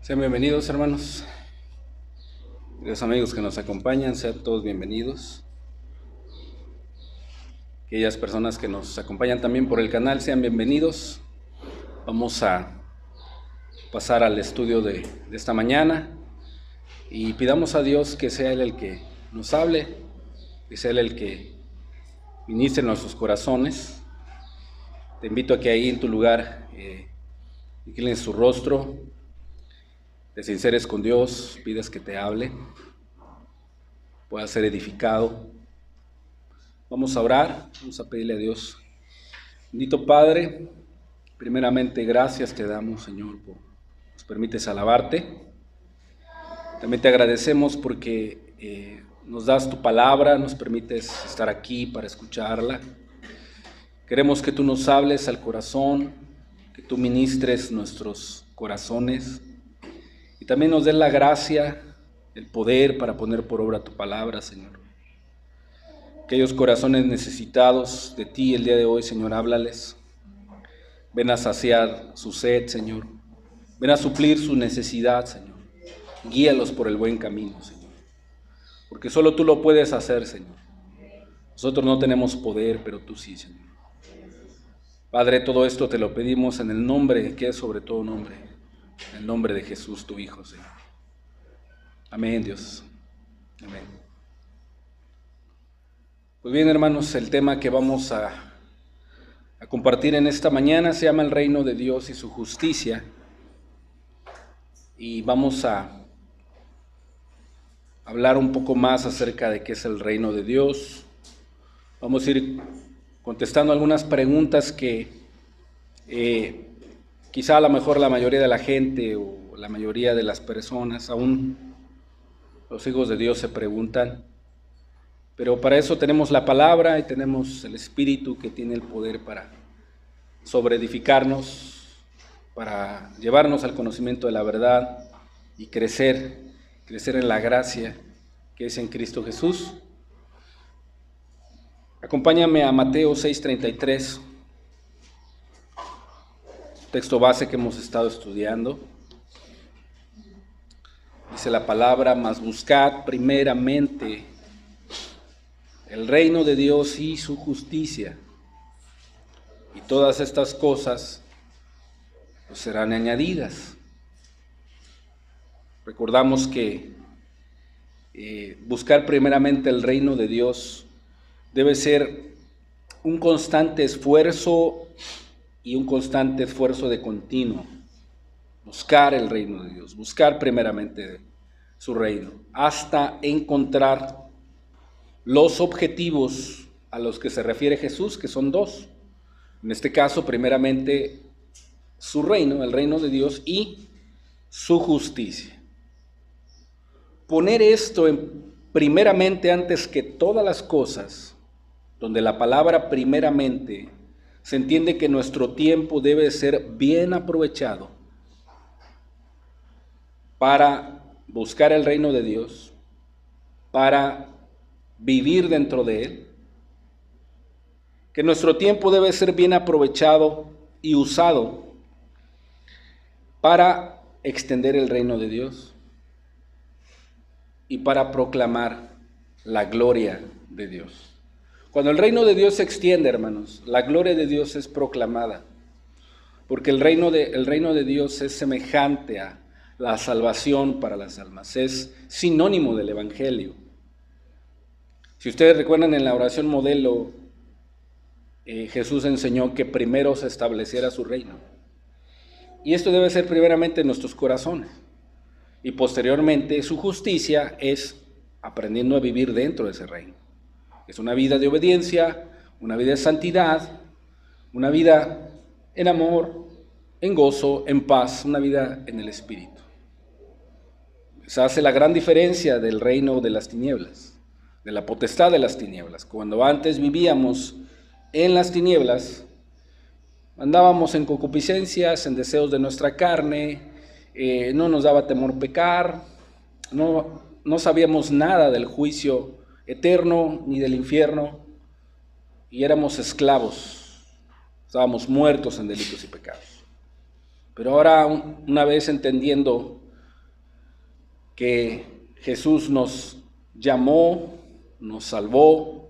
Sean bienvenidos, hermanos. Los amigos que nos acompañan, sean todos bienvenidos. Aquellas personas que nos acompañan también por el canal, sean bienvenidos. Vamos a pasar al estudio de esta mañana y pidamos a Dios que sea Él el que nos hable, que sea Él el que ministre en nuestros corazones. Te invito a que ahí en tu lugar inclines tu rostro, te sinceres con Dios, pidas que te hable, puedas ser edificado. Vamos a orar, vamos a pedirle a Dios. Bendito Padre, primeramente gracias te damos, Señor, por nos permites alabarte. También te agradecemos porque nos das tu palabra, nos permites estar aquí para escucharla. Queremos que tú nos hables al corazón, que tú ministres nuestros corazones y también nos des la gracia, el poder para poner por obra tu palabra, Señor. Aquellos corazones necesitados de ti el día de hoy, Señor, háblales. Ven a saciar su sed, Señor. Ven a suplir su necesidad, Señor. Guíalos por el buen camino, Señor. Porque solo tú lo puedes hacer, Señor. Nosotros no tenemos poder, pero tú sí, Señor. Padre, todo esto te lo pedimos en el nombre que es sobre todo nombre, en el nombre de Jesús, tu Hijo, Señor. Amén, Dios. Amén. Pues bien, hermanos, el tema que vamos a compartir en esta mañana se llama el reino de Dios y su justicia. Y vamos a hablar un poco más acerca de qué es el reino de Dios. Vamos a ir contestando algunas preguntas que quizá a lo mejor la mayoría de la gente o la mayoría de las personas, aún los hijos de Dios, se preguntan. Pero para eso tenemos la palabra y tenemos el Espíritu que tiene el poder para sobreedificarnos, para llevarnos al conocimiento de la verdad y crecer en la gracia que es en Cristo Jesús. Acompáñame a Mateo 6:33, texto base que hemos estado estudiando. Dice la palabra: mas buscad primeramente el reino de Dios y su justicia, y todas estas cosas os serán añadidas. Recordamos que buscar primeramente el reino de Dios debe ser un constante esfuerzo y un constante esfuerzo de continuo. Buscar el reino de Dios, buscar primeramente su reino, hasta encontrar los objetivos a los que se refiere Jesús, que son dos. En este caso, primeramente, su reino, el reino de Dios y su justicia. Poner esto primeramente antes que todas las cosas, donde la palabra primeramente se entiende que nuestro tiempo debe ser bien aprovechado para buscar el reino de Dios, para vivir dentro de él, que nuestro tiempo debe ser bien aprovechado y usado para extender el reino de Dios y para proclamar la gloria de Dios. Cuando el reino de Dios se extiende, hermanos, la gloria de Dios es proclamada, porque el reino de Dios es semejante a la salvación para las almas, es sinónimo del evangelio. Si ustedes recuerdan, en la oración modelo, Jesús enseñó que primero se estableciera su reino. Y esto debe ser primeramente en nuestros corazones. Y posteriormente su justicia es aprendiendo a vivir dentro de ese reino. Es una vida de obediencia, una vida de santidad, una vida en amor, en gozo, en paz, una vida en el Espíritu. Esa hace la gran diferencia del reino de las tinieblas, de la potestad de las tinieblas. Cuando antes vivíamos en las tinieblas, andábamos en concupiscencias, en deseos de nuestra carne, no nos daba temor pecar, no sabíamos nada del juicio eterno ni del infierno, y éramos esclavos, estábamos muertos en delitos y pecados. Pero ahora, una vez entendiendo que Jesús nos llamó, nos salvó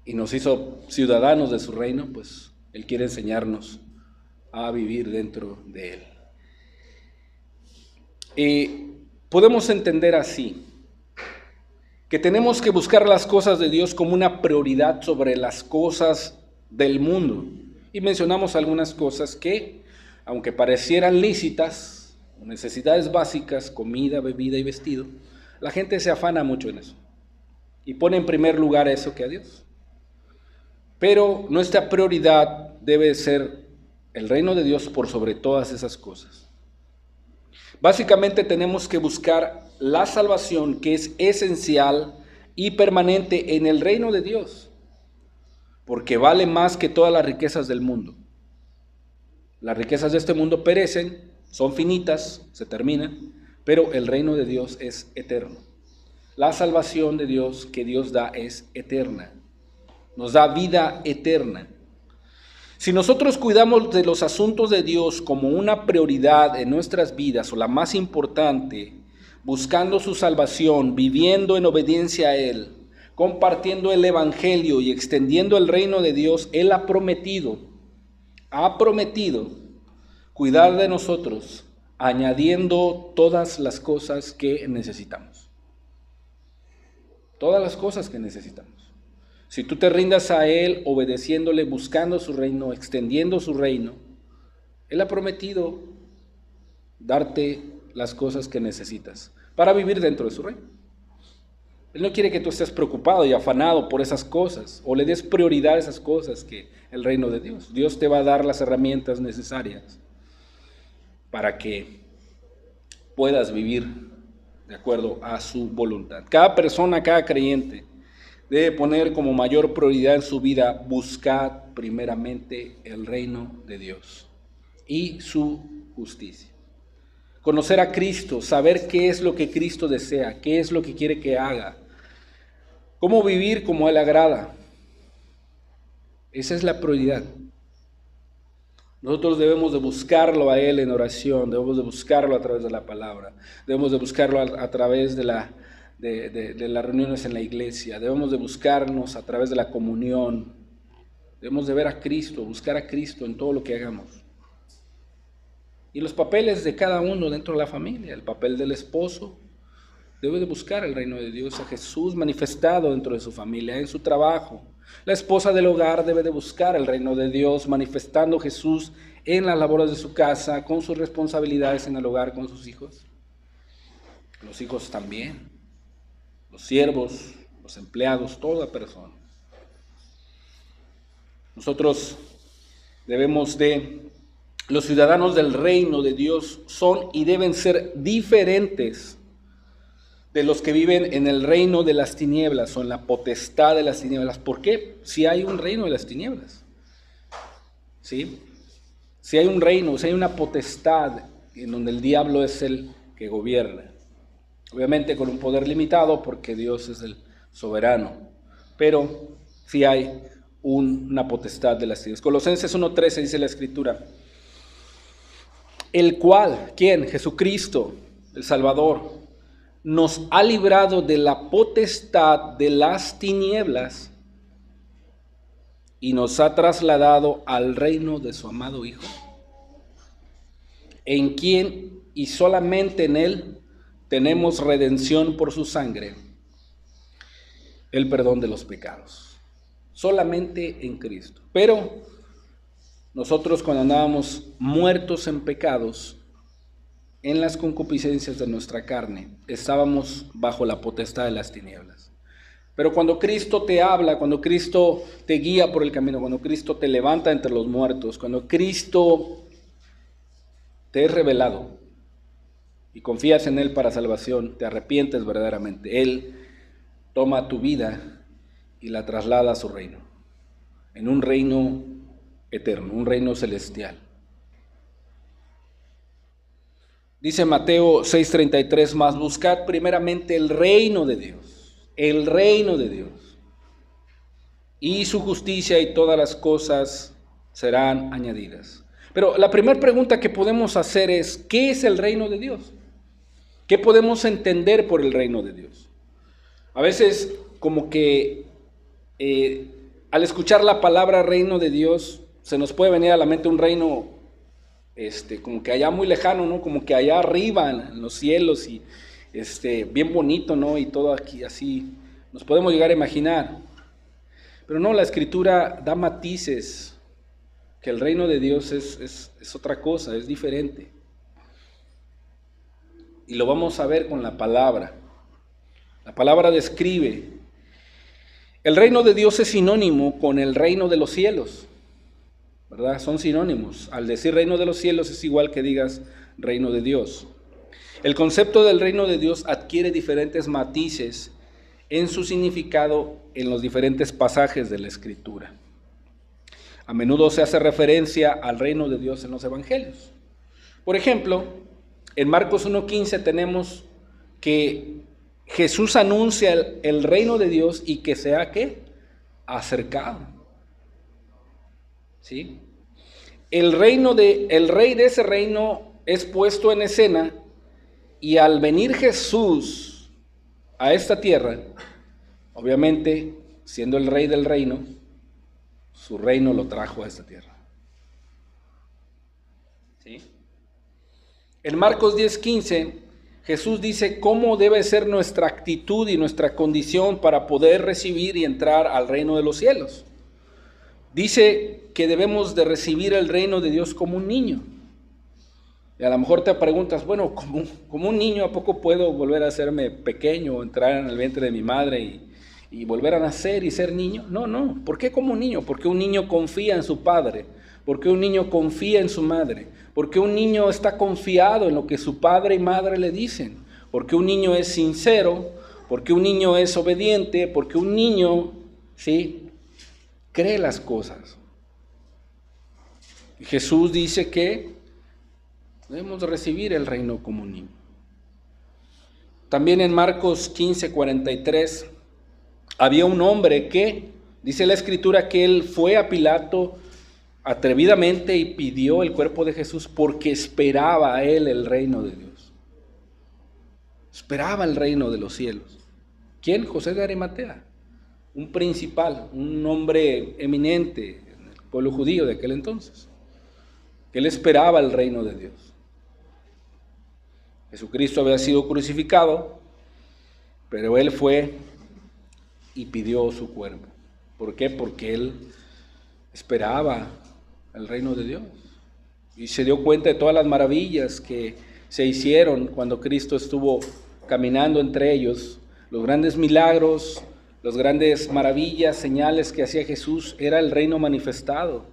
y nos hizo ciudadanos de su reino, pues Él quiere enseñarnos a vivir dentro de Él. Podemos entender así, que tenemos que buscar las cosas de Dios como una prioridad sobre las cosas del mundo. Y mencionamos algunas cosas que, aunque parecieran lícitas, necesidades básicas, comida, bebida y vestido, la gente se afana mucho en eso y pone en primer lugar eso que a Dios. Pero nuestra prioridad debe ser el reino de Dios por sobre todas esas cosas. Básicamente tenemos que buscar la salvación, que es esencial y permanente en el reino de Dios, porque vale más que todas las riquezas del mundo. Las riquezas de este mundo perecen, son finitas, se terminan, pero el reino de Dios es eterno. La salvación de Dios que Dios da es eterna, nos da vida eterna. Si nosotros cuidamos de los asuntos de Dios como una prioridad en nuestras vidas, o la más importante, buscando su salvación, viviendo en obediencia a Él, compartiendo el Evangelio y extendiendo el reino de Dios, Él ha prometido cuidar de nosotros, añadiendo todas las cosas que necesitamos. Todas las cosas que necesitamos. Si tú te rindas a Él, obedeciéndole, buscando su reino, extendiendo su reino, Él ha prometido darte las cosas que necesitas para vivir dentro de su reino. Él no quiere que tú estés preocupado y afanado por esas cosas o le des prioridad a esas cosas que el reino de Dios. Dios te va a dar las herramientas necesarias para que puedas vivir de acuerdo a su voluntad. Cada persona, cada creyente debe poner como mayor prioridad en su vida: buscar primeramente el reino de Dios y su justicia. Conocer a Cristo, saber qué es lo que Cristo desea, qué es lo que quiere que haga, cómo vivir como Él agrada. Esa es la prioridad. Nosotros debemos de buscarlo a Él en oración, debemos de buscarlo a través de la palabra, debemos de buscarlo a través de las reuniones en la iglesia, debemos de buscarnos a través de la comunión, debemos de ver a Cristo, buscar a Cristo en todo lo que hagamos. Y los papeles de cada uno dentro de la familia, el papel del esposo, debe de buscar el reino de Dios, a Jesús manifestado dentro de su familia, en su trabajo. La esposa del hogar debe de buscar el reino de Dios, manifestando Jesús en las labores de su casa, con sus responsabilidades en el hogar, con sus hijos. Los hijos también, los siervos, los empleados, toda persona. Nosotros los ciudadanos del reino de Dios son y deben ser diferentes de los que viven en el reino de las tinieblas o en la potestad de las tinieblas. ¿Por qué? Si hay un reino de las tinieblas, ¿sí? Si hay un reino, si hay una potestad en donde el diablo es el que gobierna. Obviamente con un poder limitado porque Dios es el soberano, pero si hay una potestad de las tinieblas. Colosenses 1:13 dice la Escritura: el cual, ¿quién? Jesucristo, el Salvador, nos ha librado de la potestad de las tinieblas y nos ha trasladado al reino de su amado Hijo, en quien y solamente en Él tenemos redención por su sangre, el perdón de los pecados. Solamente en Cristo. Pero nosotros, cuando andábamos muertos en pecados, en las concupiscencias de nuestra carne, estábamos bajo la potestad de las tinieblas. Pero cuando Cristo te habla, cuando Cristo te guía por el camino, cuando Cristo te levanta entre los muertos, cuando Cristo te es revelado y confías en Él para salvación, te arrepientes verdaderamente, Él toma tu vida y la traslada a su reino, en un reino eterno, un reino celestial. Dice Mateo 6:33, más buscad primeramente el reino de Dios, y su justicia, y todas las cosas serán añadidas. Pero la primera pregunta que podemos hacer es: ¿qué es el reino de Dios? ¿Qué podemos entender por el reino de Dios? A veces como que al escuchar la palabra reino de Dios, se nos puede venir a la mente un reino como que allá muy lejano, ¿no? Como que allá arriba en los cielos y bien bonito, ¿no? Y todo aquí así, nos podemos llegar a imaginar. Pero no, la Escritura da matices, que el reino de Dios es otra cosa, es diferente. Y lo vamos a ver con la palabra. La palabra describe. El reino de Dios es sinónimo con el reino de los cielos, ¿verdad? Son sinónimos. Al decir reino de los cielos es igual que digas reino de Dios. El concepto del reino de Dios adquiere diferentes matices en su significado en los diferentes pasajes de la Escritura. A menudo se hace referencia al reino de Dios en los evangelios. Por ejemplo, en Marcos 1:15 tenemos que Jesús anuncia el reino de Dios y que se ha ¿qué? Acercado. ¿Sí? El rey de ese reino es puesto en escena y al venir Jesús a esta tierra, obviamente siendo el rey del reino, su reino lo trajo a esta tierra. ¿Sí? En Marcos 10:15, Jesús dice cómo debe ser nuestra actitud y nuestra condición para poder recibir y entrar al reino de los cielos. Dice que debemos de recibir el reino de Dios como un niño. Y a lo mejor te preguntas, bueno, como un niño, ¿a poco puedo volver a hacerme pequeño, entrar en el vientre de mi madre y volver a nacer y ser niño? No. ¿Por qué como un niño? Porque un niño confía en su padre. Porque un niño confía en su madre. Porque un niño está confiado en lo que su padre y madre le dicen. Porque un niño es sincero. Porque un niño es obediente. Porque un niño, ¿sí?, cree las cosas. Y Jesús dice que debemos recibir el reino como un niño. También en Marcos 15:43 había un hombre que, dice la Escritura, que él fue a Pilato atrevidamente y pidió el cuerpo de Jesús porque esperaba a él el reino de Dios. Esperaba el reino de los cielos. ¿Quién? José de Arimatea, un principal, un hombre eminente en el pueblo judío de aquel entonces. Él esperaba el reino de Dios. Jesucristo había sido crucificado, pero él fue y pidió su cuerpo. ¿Por qué? Porque él esperaba el reino de Dios y se dio cuenta de todas las maravillas que se hicieron cuando Cristo estuvo caminando entre ellos. Los grandes milagros, las grandes maravillas, señales que hacía Jesús, era el reino manifestado.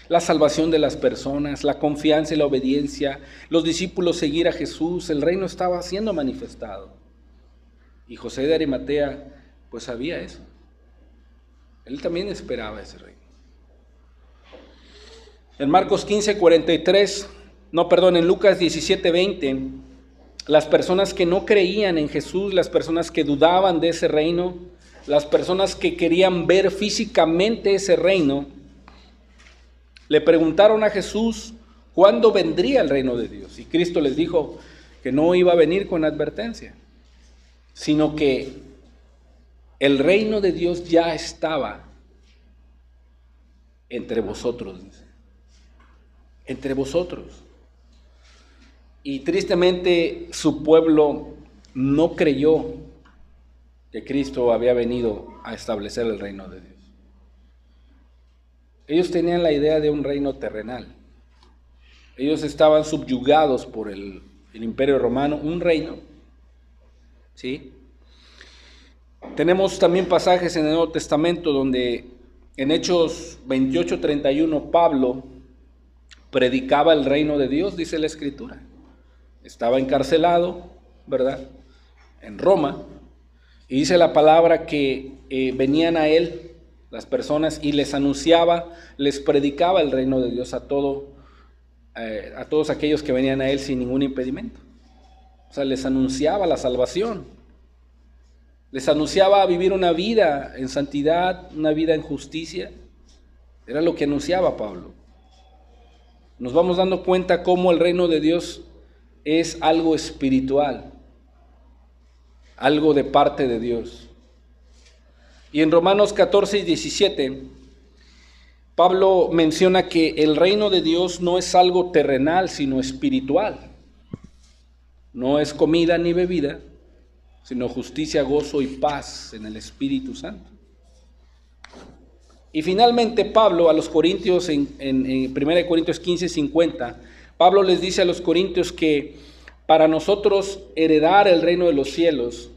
La salvación de las personas, la confianza y la obediencia, los discípulos seguir a Jesús, el reino estaba siendo manifestado. Y José de Arimatea, pues sabía eso. Él también esperaba ese reino. En Marcos 15:43, en Lucas 17:20, las personas que no creían en Jesús, las personas que dudaban de ese reino, las personas que querían ver físicamente ese reino, le preguntaron a Jesús cuándo vendría el reino de Dios. Y Cristo les dijo que no iba a venir con advertencia, sino que el reino de Dios ya estaba entre vosotros, dice. Entre vosotros. Y tristemente su pueblo no creyó que Cristo había venido a establecer el reino de Dios. Ellos tenían la idea de un reino terrenal. Ellos estaban subyugados por el imperio romano, un reino, ¿sí? Tenemos también pasajes en el Nuevo Testamento donde en Hechos 28:31 Pablo predicaba el reino de Dios, dice la Escritura. Estaba encarcelado, ¿verdad?, en Roma, y dice la palabra que venían a él las personas y les anunciaba, les predicaba el reino de Dios a todos aquellos que venían a él sin ningún impedimento. O sea, les anunciaba la salvación. Les anunciaba vivir una vida en santidad, una vida en justicia. Era lo que anunciaba Pablo. Nos vamos dando cuenta cómo el reino de Dios es algo espiritual. algo de parte de Dios. Y en Romanos 14 y 17, Pablo menciona que el reino de Dios no es algo terrenal, sino espiritual. No es comida ni bebida, sino justicia, gozo y paz en el Espíritu Santo. Y finalmente Pablo a los Corintios, en 1 Corintios 15, 50, Pablo les dice a los Corintios que para nosotros heredar el reino de los cielos,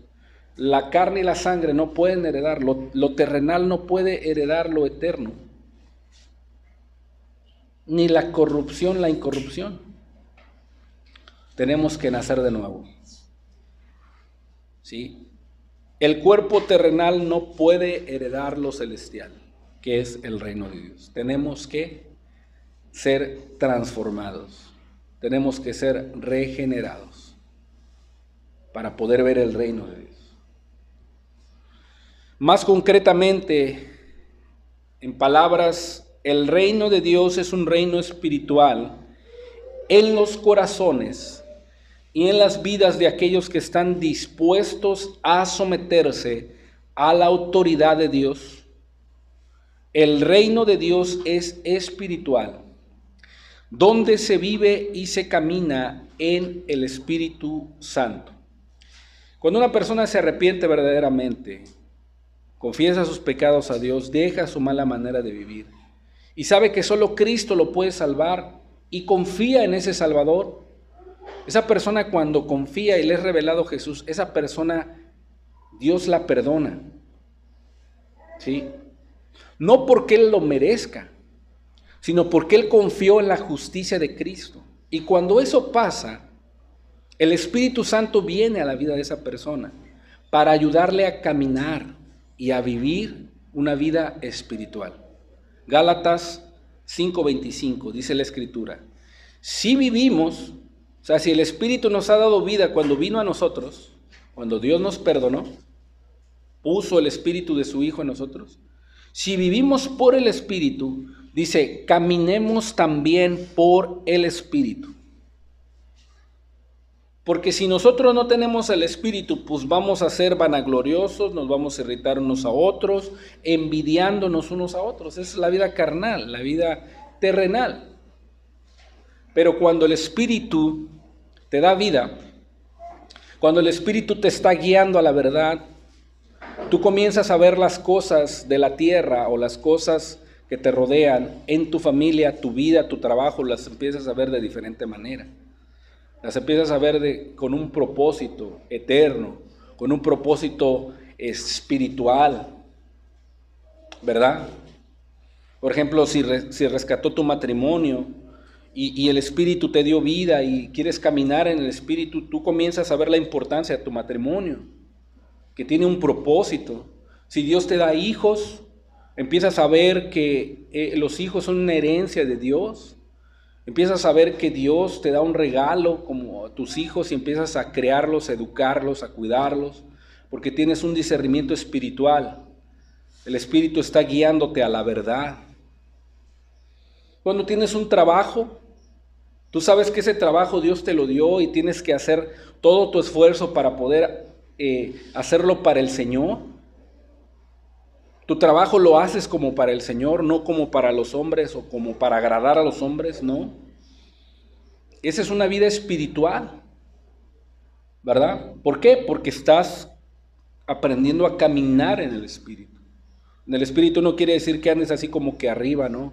la carne y la sangre no pueden heredar, lo terrenal no puede heredar lo eterno, ni la corrupción, la incorrupción. Tenemos que nacer de nuevo. ¿Sí? El cuerpo terrenal no puede heredar lo celestial, que es el reino de Dios. Tenemos que ser transformados, tenemos que ser regenerados para poder ver el reino de Dios. Más concretamente, en palabras, el reino de Dios es un reino espiritual en los corazones y en las vidas de aquellos que están dispuestos a someterse a la autoridad de Dios. El reino de Dios es espiritual, donde se vive y se camina en el Espíritu Santo. Cuando una persona se arrepiente verdaderamente, confiesa sus pecados a Dios, deja su mala manera de vivir y sabe que solo Cristo lo puede salvar y confía en ese Salvador, esa persona cuando confía y le es revelado Jesús, esa persona Dios la perdona, ¿sí? No porque Él lo merezca, sino porque Él confió en la justicia de Cristo. Y cuando eso pasa, el Espíritu Santo viene a la vida de esa persona para ayudarle a caminar y a vivir una vida espiritual. Gálatas 5:25 dice la Escritura: si vivimos, o sea, si el Espíritu nos ha dado vida cuando vino a nosotros, cuando Dios nos perdonó, puso el Espíritu de su Hijo en nosotros, si vivimos por el Espíritu, dice, caminemos también por el Espíritu. Porque si nosotros no tenemos el Espíritu, pues vamos a ser vanagloriosos, nos vamos a irritar unos a otros, envidiándonos unos a otros. Esa es la vida carnal, la vida terrenal. Pero cuando el Espíritu te da vida, cuando el Espíritu te está guiando a la verdad, tú comienzas a ver las cosas de la tierra o las cosas que te rodean en tu familia, tu vida, tu trabajo, las empiezas a ver de diferente manera. Las empiezas a ver con un propósito eterno, con un propósito espiritual, ¿verdad? Por ejemplo, si rescató tu matrimonio y el Espíritu te dio vida y quieres caminar en el Espíritu, tú comienzas a ver la importancia de tu matrimonio, que tiene un propósito. Si Dios te da hijos, empiezas a ver que los hijos son una herencia de Dios. Empiezas a ver que Dios te da un regalo como a tus hijos y empiezas a crearlos, a educarlos, a cuidarlos, porque tienes un discernimiento espiritual. El Espíritu está guiándote a la verdad. Cuando tienes un trabajo, tú sabes que ese trabajo Dios te lo dio y tienes que hacer todo tu esfuerzo para poder hacerlo para el Señor. Tu trabajo lo haces como para el Señor, no como para los hombres o como para agradar a los hombres, no. Esa es una vida espiritual, ¿verdad? ¿Por qué? Porque estás aprendiendo a caminar en el Espíritu. En el Espíritu no quiere decir que andes así como que arriba, ¿no?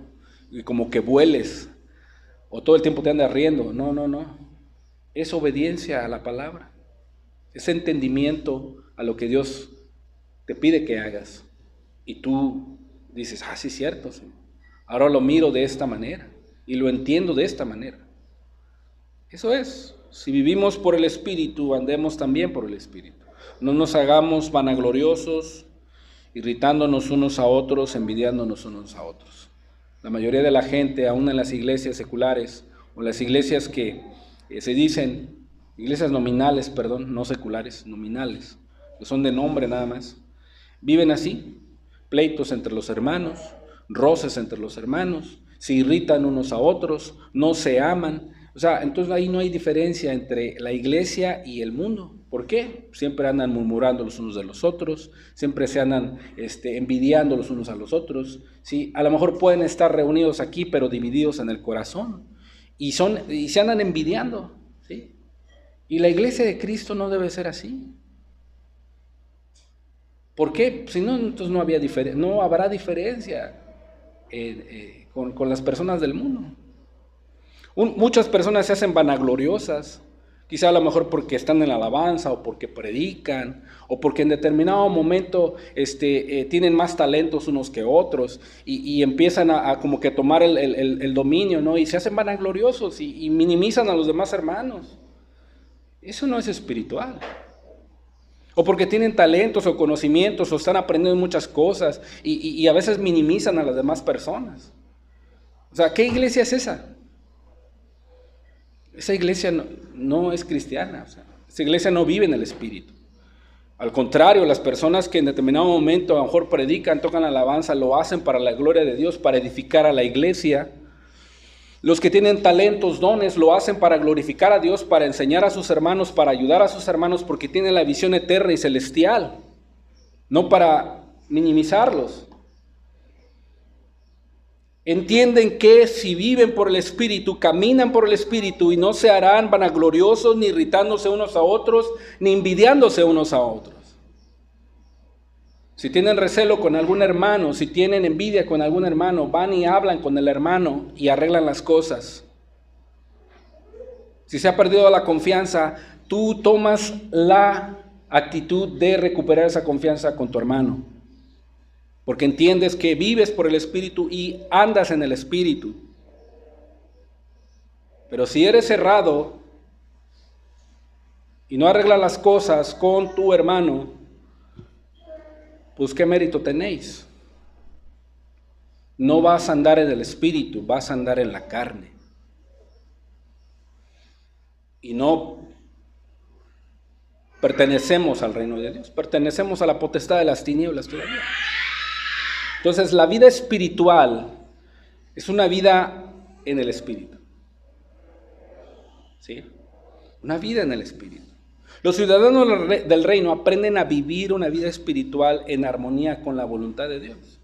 Y como que vueles, o todo el tiempo te andas riendo. No, no, no. Es obediencia a la palabra. Es entendimiento a lo que Dios te pide que hagas. Y tú dices, sí es cierto, Señor. Ahora lo miro de esta manera y lo entiendo de esta manera. Eso es. Si vivimos por el Espíritu, andemos también por el Espíritu. No nos hagamos vanagloriosos, irritándonos unos a otros, envidiándonos unos a otros. La mayoría de la gente, aún en las iglesias seculares, o las iglesias que se dicen, iglesias nominales, perdón, no seculares, nominales, que son de nombre nada más, viven así. Pleitos entre los hermanos, roces entre los hermanos, se irritan unos a otros, no se aman. O sea, entonces ahí no hay diferencia entre la iglesia y el mundo, ¿Por qué? Siempre andan murmurando los unos de los otros, siempre se andan envidiando los unos a los otros, ¿sí? A lo mejor pueden estar reunidos aquí, pero divididos en el corazón, y se andan envidiando, ¿sí? Y la iglesia de Cristo no debe ser así. ¿Por qué? Si no, entonces no habrá diferencia con las personas del mundo. Muchas personas se hacen vanagloriosas, quizá a lo mejor porque están en la alabanza o porque predican o porque en determinado momento tienen más talentos unos que otros y empiezan a como que tomar el dominio, ¿no? Y se hacen vanagloriosos y minimizan a los demás hermanos. Eso no es espiritual. O porque tienen talentos o conocimientos o están aprendiendo muchas cosas y a veces minimizan a las demás personas. O sea, ¿qué iglesia es esa? Esa iglesia no es cristiana, o sea, esa iglesia no vive en el Espíritu. Al contrario, las personas que en determinado momento a lo mejor predican, tocan alabanza, lo hacen para la gloria de Dios, para edificar a la iglesia. Los que tienen talentos, dones, lo hacen para glorificar a Dios, para enseñar a sus hermanos, para ayudar a sus hermanos, porque tienen la visión eterna y celestial, no para minimizarlos. Entienden que si viven por el Espíritu, caminan por el Espíritu y no se harán vanagloriosos, ni irritándose unos a otros, ni envidiándose unos a otros. Si tienen recelo con algún hermano, si tienen envidia con algún hermano, van y hablan con el hermano y arreglan las cosas. Si se ha perdido la confianza, tú tomas la actitud de recuperar esa confianza con tu hermano. Porque entiendes que vives por el Espíritu y andas en el Espíritu. Pero si eres cerrado y no arreglas las cosas con tu hermano, pues ¿qué mérito tenéis? No vas a andar en el Espíritu, vas a andar en la carne. Y no pertenecemos al reino de Dios, pertenecemos a la potestad de las tinieblas todavía. Entonces, la vida espiritual es una vida en el Espíritu. ¿Sí? Una vida en el Espíritu. Los ciudadanos del reino aprenden a vivir una vida espiritual en armonía con la voluntad de Dios.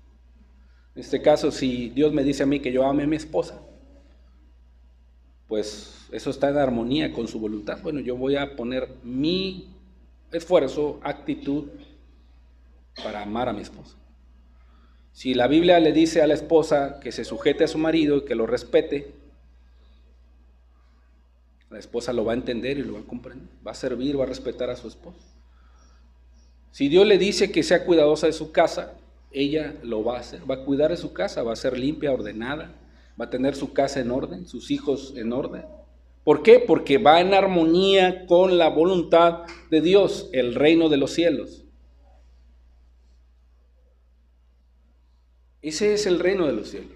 En este caso, si Dios me dice a mí que yo ame a mi esposa, pues eso está en armonía con su voluntad. Bueno, yo voy a poner mi esfuerzo, actitud para amar a mi esposa. Si la Biblia le dice a la esposa que se sujete a su marido y que lo respete, la esposa lo va a entender y lo va a comprender, va a servir, va a respetar a su esposo. Si Dios le dice que sea cuidadosa de su casa, ella lo va a hacer, va a cuidar de su casa, va a ser limpia, ordenada, va a tener su casa en orden, sus hijos en orden. ¿Por qué? Porque va en armonía con la voluntad de Dios, el reino de los cielos. Ese es el reino de los cielos,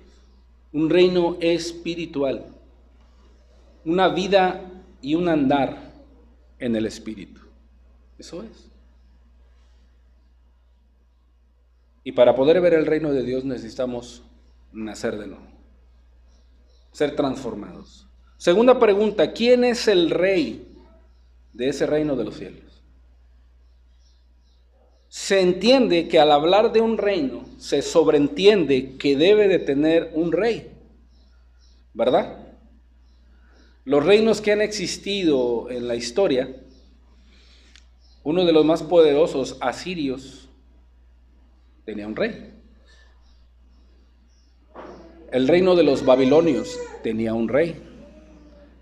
un reino espiritual, una vida y un andar en el Espíritu. Eso es. Y para poder ver el reino de Dios necesitamos nacer de nuevo, ser transformados. Segunda pregunta, ¿quién es el rey de ese reino de los cielos? Se entiende que al hablar de un reino, se sobreentiende que debe de tener un rey, ¿verdad? Los reinos que han existido en la historia, uno de los más poderosos, asirios, tenía un rey. El reino de los babilonios tenía un rey.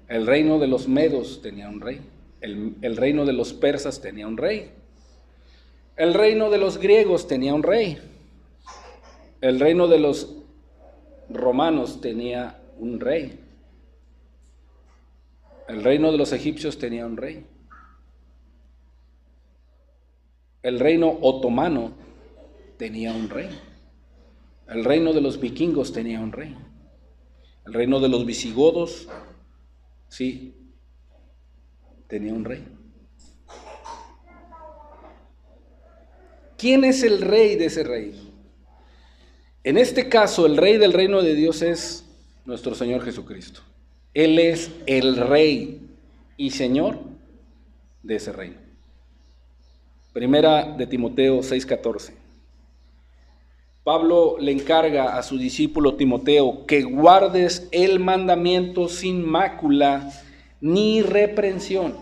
El reino de los medos tenía un rey. El reino de los persas tenía un rey. El reino de los griegos tenía un rey. El reino de los romanos tenía un rey. El reino de los egipcios tenía un rey. El reino otomano tenía un rey. El reino de los vikingos tenía un rey. El reino de los visigodos, sí, tenía un rey. ¿Quién es el rey de ese reino? En este caso, el rey del reino de Dios es nuestro Señor Jesucristo. Él es el rey y Señor de ese reino. Primera de Timoteo 6:14. Pablo le encarga a su discípulo Timoteo que guardes el mandamiento sin mácula ni reprensión.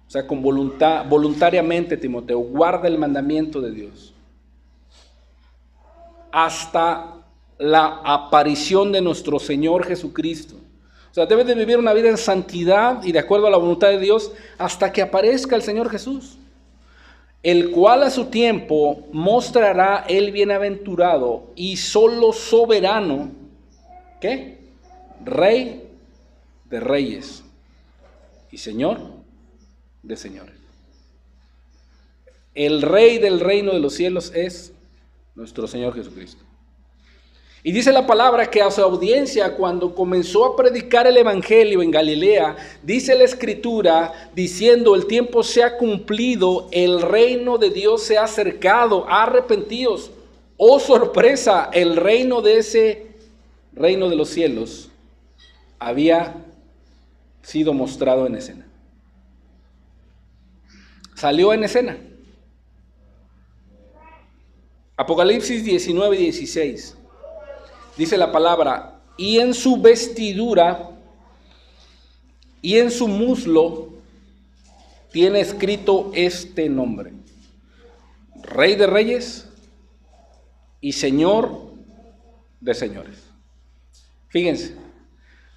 O sea, con voluntariamente, Timoteo, guarda el mandamiento de Dios hasta la aparición de nuestro Señor Jesucristo. O sea, debes de vivir una vida en santidad y de acuerdo a la voluntad de Dios hasta que aparezca el Señor Jesús, el cual a su tiempo mostrará el bienaventurado y solo soberano, ¿qué? Rey de reyes y Señor de señores. El Rey del reino de los cielos es nuestro Señor Jesucristo. Y dice la palabra que a su audiencia, cuando comenzó a predicar el evangelio en Galilea, dice la escritura diciendo: el tiempo se ha cumplido, el reino de Dios se ha acercado, arrepentíos. Oh sorpresa, el reino de ese reino de los cielos había sido mostrado en escena. Salió en escena. Apocalipsis 19:16. Dice la palabra: y en su vestidura y en su muslo tiene escrito este nombre: Rey de Reyes y Señor de Señores. Fíjense,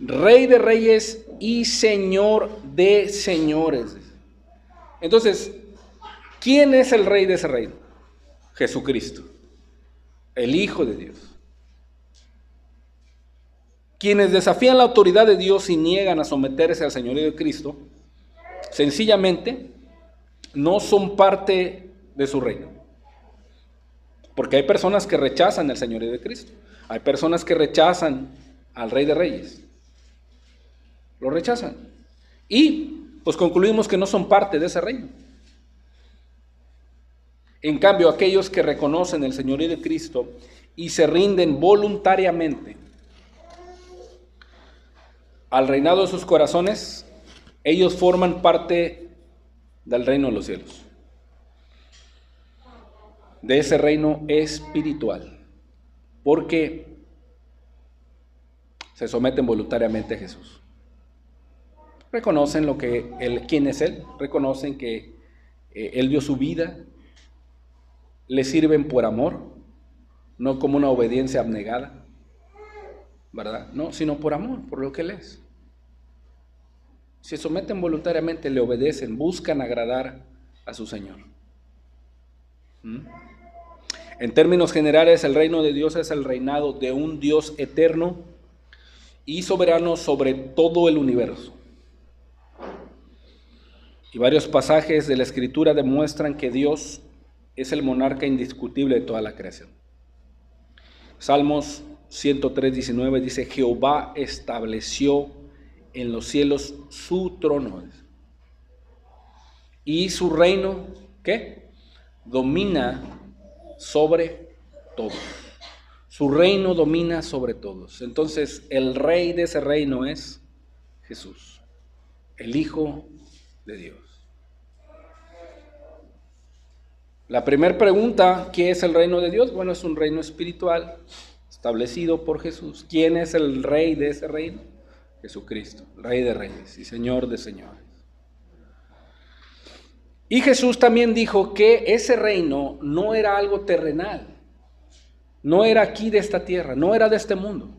Rey de Reyes y Señor de Señores. Entonces, ¿quién es el Rey de ese reino? Jesucristo, el Hijo de Dios. Quienes desafían la autoridad de Dios y niegan a someterse al señorío de Cristo, sencillamente no son parte de su reino. Porque hay personas que rechazan el señorío de Cristo. Hay personas que rechazan al Rey de Reyes. Lo rechazan. Y pues concluimos que no son parte de ese reino. En cambio, aquellos que reconocen el señorío de Cristo y se rinden voluntariamente al reinado de sus corazones, ellos forman parte del reino de los cielos, de ese reino espiritual, porque se someten voluntariamente a Jesús. Reconocen quién es Él, reconocen que Él dio su vida, le sirven por amor, no como una obediencia abnegada, ¿verdad? No, sino por amor, por lo que Él es. Se someten voluntariamente, le obedecen, buscan agradar a su Señor. En términos generales, el reino de Dios es el reinado de un Dios eterno y soberano sobre todo el universo. Y varios pasajes de la Escritura demuestran que Dios es el monarca indiscutible de toda la creación. Salmos 103:19 dice: Jehová estableció en los cielos su trono y su reino, ¿qué? Domina sobre todos. Su reino domina sobre todos. Entonces, el rey de ese reino es Jesús, el Hijo de Dios. La primera pregunta: ¿qué es el reino de Dios? Bueno, es un reino espiritual establecido por Jesús. ¿Quién es el rey de ese reino? Jesucristo, Rey de Reyes y Señor de Señores. Y Jesús también dijo que ese reino no era algo terrenal, no era aquí de esta tierra, no era de este mundo.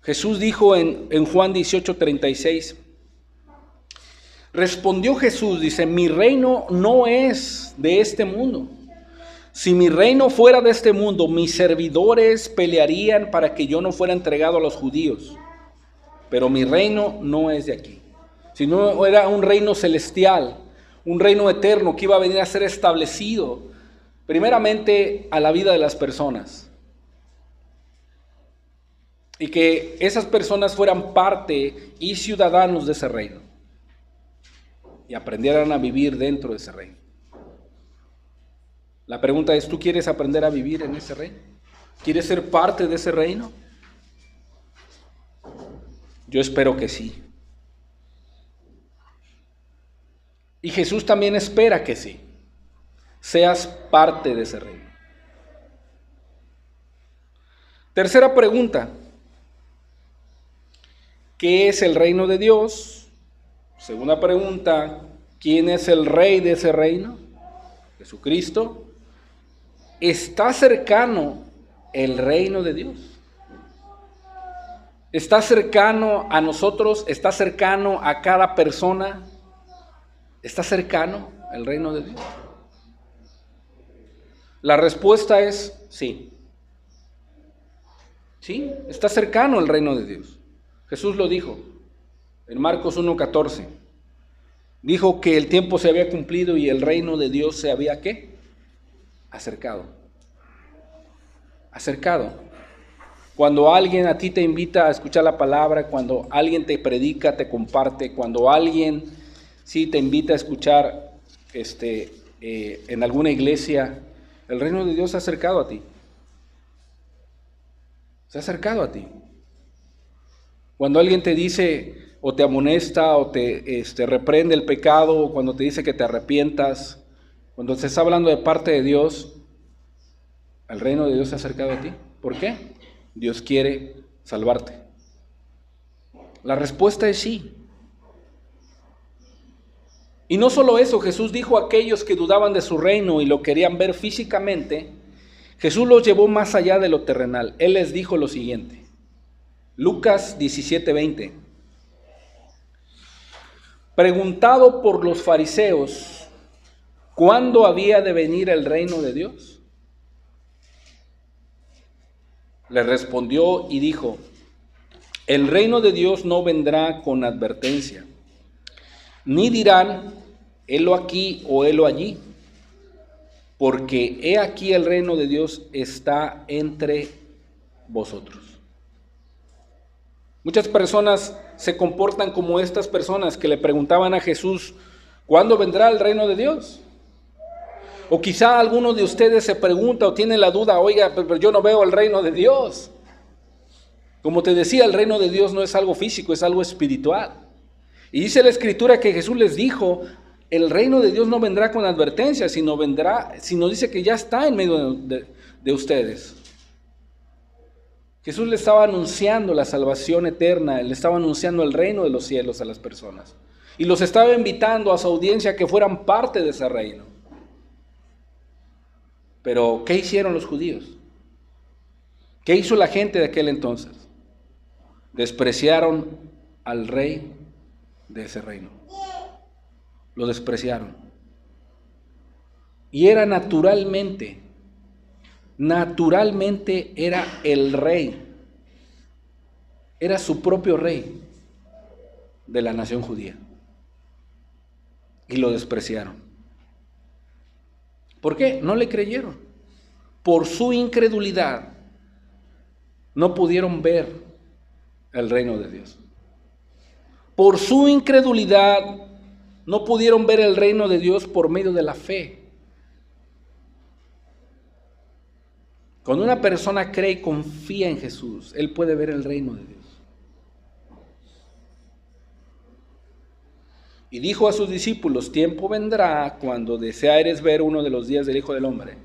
Jesús dijo en Juan 18:36, respondió Jesús, dice: mi reino no es de este mundo. Si mi reino fuera de este mundo, mis servidores pelearían para que yo no fuera entregado a los judíos. Pero mi reino no es de aquí, sino era un reino celestial, un reino eterno que iba a venir a ser establecido primeramente a la vida de las personas. Y que esas personas fueran parte y ciudadanos de ese reino y aprendieran a vivir dentro de ese reino. La pregunta es: ¿tú quieres aprender a vivir en ese reino? ¿Quieres ser parte de ese reino? Yo espero que sí. Y Jesús también espera que sí, seas parte de ese reino. Tercera pregunta, ¿qué es el reino de Dios? Segunda pregunta, ¿quién es el rey de ese reino? Jesucristo. ¿Está cercano el reino de Dios? ¿Está cercano a nosotros? ¿Está cercano a cada persona? ¿Está cercano el reino de Dios? La respuesta es sí. Sí, está cercano el reino de Dios. Jesús lo dijo en Marcos 1:14. Dijo que el tiempo se había cumplido y el reino de Dios se había, ¿qué? Acercado. Acercado. Cuando alguien a ti te invita a escuchar la palabra, cuando alguien te predica, te comparte, cuando alguien sí te invita a escuchar en alguna iglesia, el reino de Dios se ha acercado a ti. Se ha acercado a ti. Cuando alguien te dice o te amonesta o te reprende el pecado, o cuando te dice que te arrepientas, cuando se está hablando de parte de Dios, el reino de Dios se ha acercado a ti. ¿Por qué? Dios quiere salvarte. La respuesta es sí. Y no solo eso, Jesús dijo a aquellos que dudaban de su reino y lo querían ver físicamente, Jesús los llevó más allá de lo terrenal. Él les dijo lo siguiente. Lucas 17:20. Preguntado por los fariseos, ¿cuándo había de venir el reino de Dios? Le respondió y dijo, el reino de Dios no vendrá con advertencia, ni dirán, helo aquí o helo allí, porque he aquí el reino de Dios está entre vosotros. Muchas personas se comportan como estas personas que le preguntaban a Jesús, ¿cuándo vendrá el reino de Dios? O quizá alguno de ustedes se pregunta o tiene la duda, oiga, pero yo no veo el reino de Dios. Como te decía, el reino de Dios no es algo físico, es algo espiritual. Y dice la Escritura que Jesús les dijo, el reino de Dios no vendrá con advertencia, sino dice que ya está en medio de ustedes. Jesús le estaba anunciando la salvación eterna, le estaba anunciando el reino de los cielos a las personas. Y los estaba invitando a su audiencia a que fueran parte de ese reino. Pero, ¿qué hicieron los judíos? ¿Qué hizo la gente de aquel entonces? Despreciaron al rey de ese reino. Lo despreciaron. Y era naturalmente era el rey. Era su propio rey de la nación judía. Y lo despreciaron. ¿Por qué? No le creyeron. Por su incredulidad no pudieron ver el reino de Dios. Por su incredulidad no pudieron ver el reino de Dios por medio de la fe. Cuando una persona cree y confía en Jesús, él puede ver el reino de Dios. Y dijo a sus discípulos, tiempo vendrá cuando deseareis ver uno de los días del Hijo del Hombre,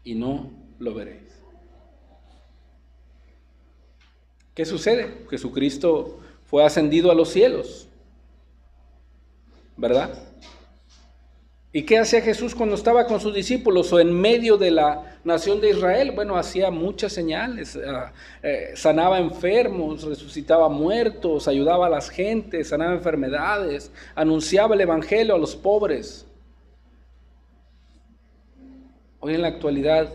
y no lo veréis. ¿Qué sucede? Jesucristo fue ascendido a los cielos, ¿verdad? ¿Y qué hacía Jesús cuando estaba con sus discípulos o en medio de la nación de Israel? Bueno, hacía muchas señales, sanaba enfermos, resucitaba muertos, ayudaba a las gentes, sanaba enfermedades, anunciaba el evangelio a los pobres. Hoy en la actualidad,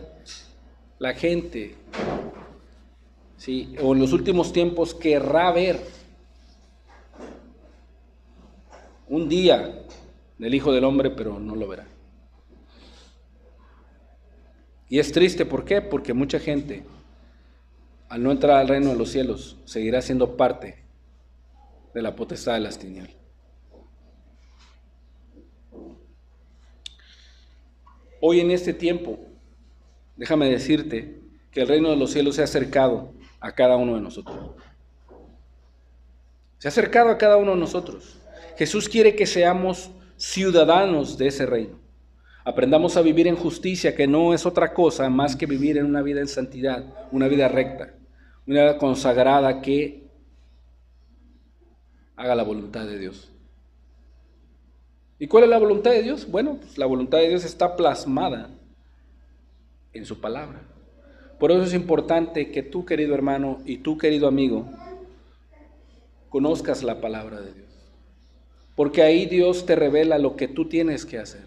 la gente, ¿sí? O en los últimos tiempos querrá ver un día del Hijo del Hombre, pero no lo verá. Y es triste, ¿por qué? Porque mucha gente, al no entrar al reino de los cielos, seguirá siendo parte de la potestad de las tinieblas. Hoy en este tiempo, déjame decirte que el reino de los cielos se ha acercado a cada uno de nosotros. Se ha acercado a cada uno de nosotros. Jesús quiere que seamos ciudadanos de ese reino. Aprendamos a vivir en justicia, que no es otra cosa más que vivir en una vida en santidad, una vida recta, una vida consagrada que haga la voluntad de Dios. ¿Y cuál es la voluntad de Dios? Bueno, pues la voluntad de Dios está plasmada en su palabra. Por eso es importante que tú, querido hermano, y tú, querido amigo, conozcas la palabra de Dios. Porque ahí Dios te revela lo que tú tienes que hacer.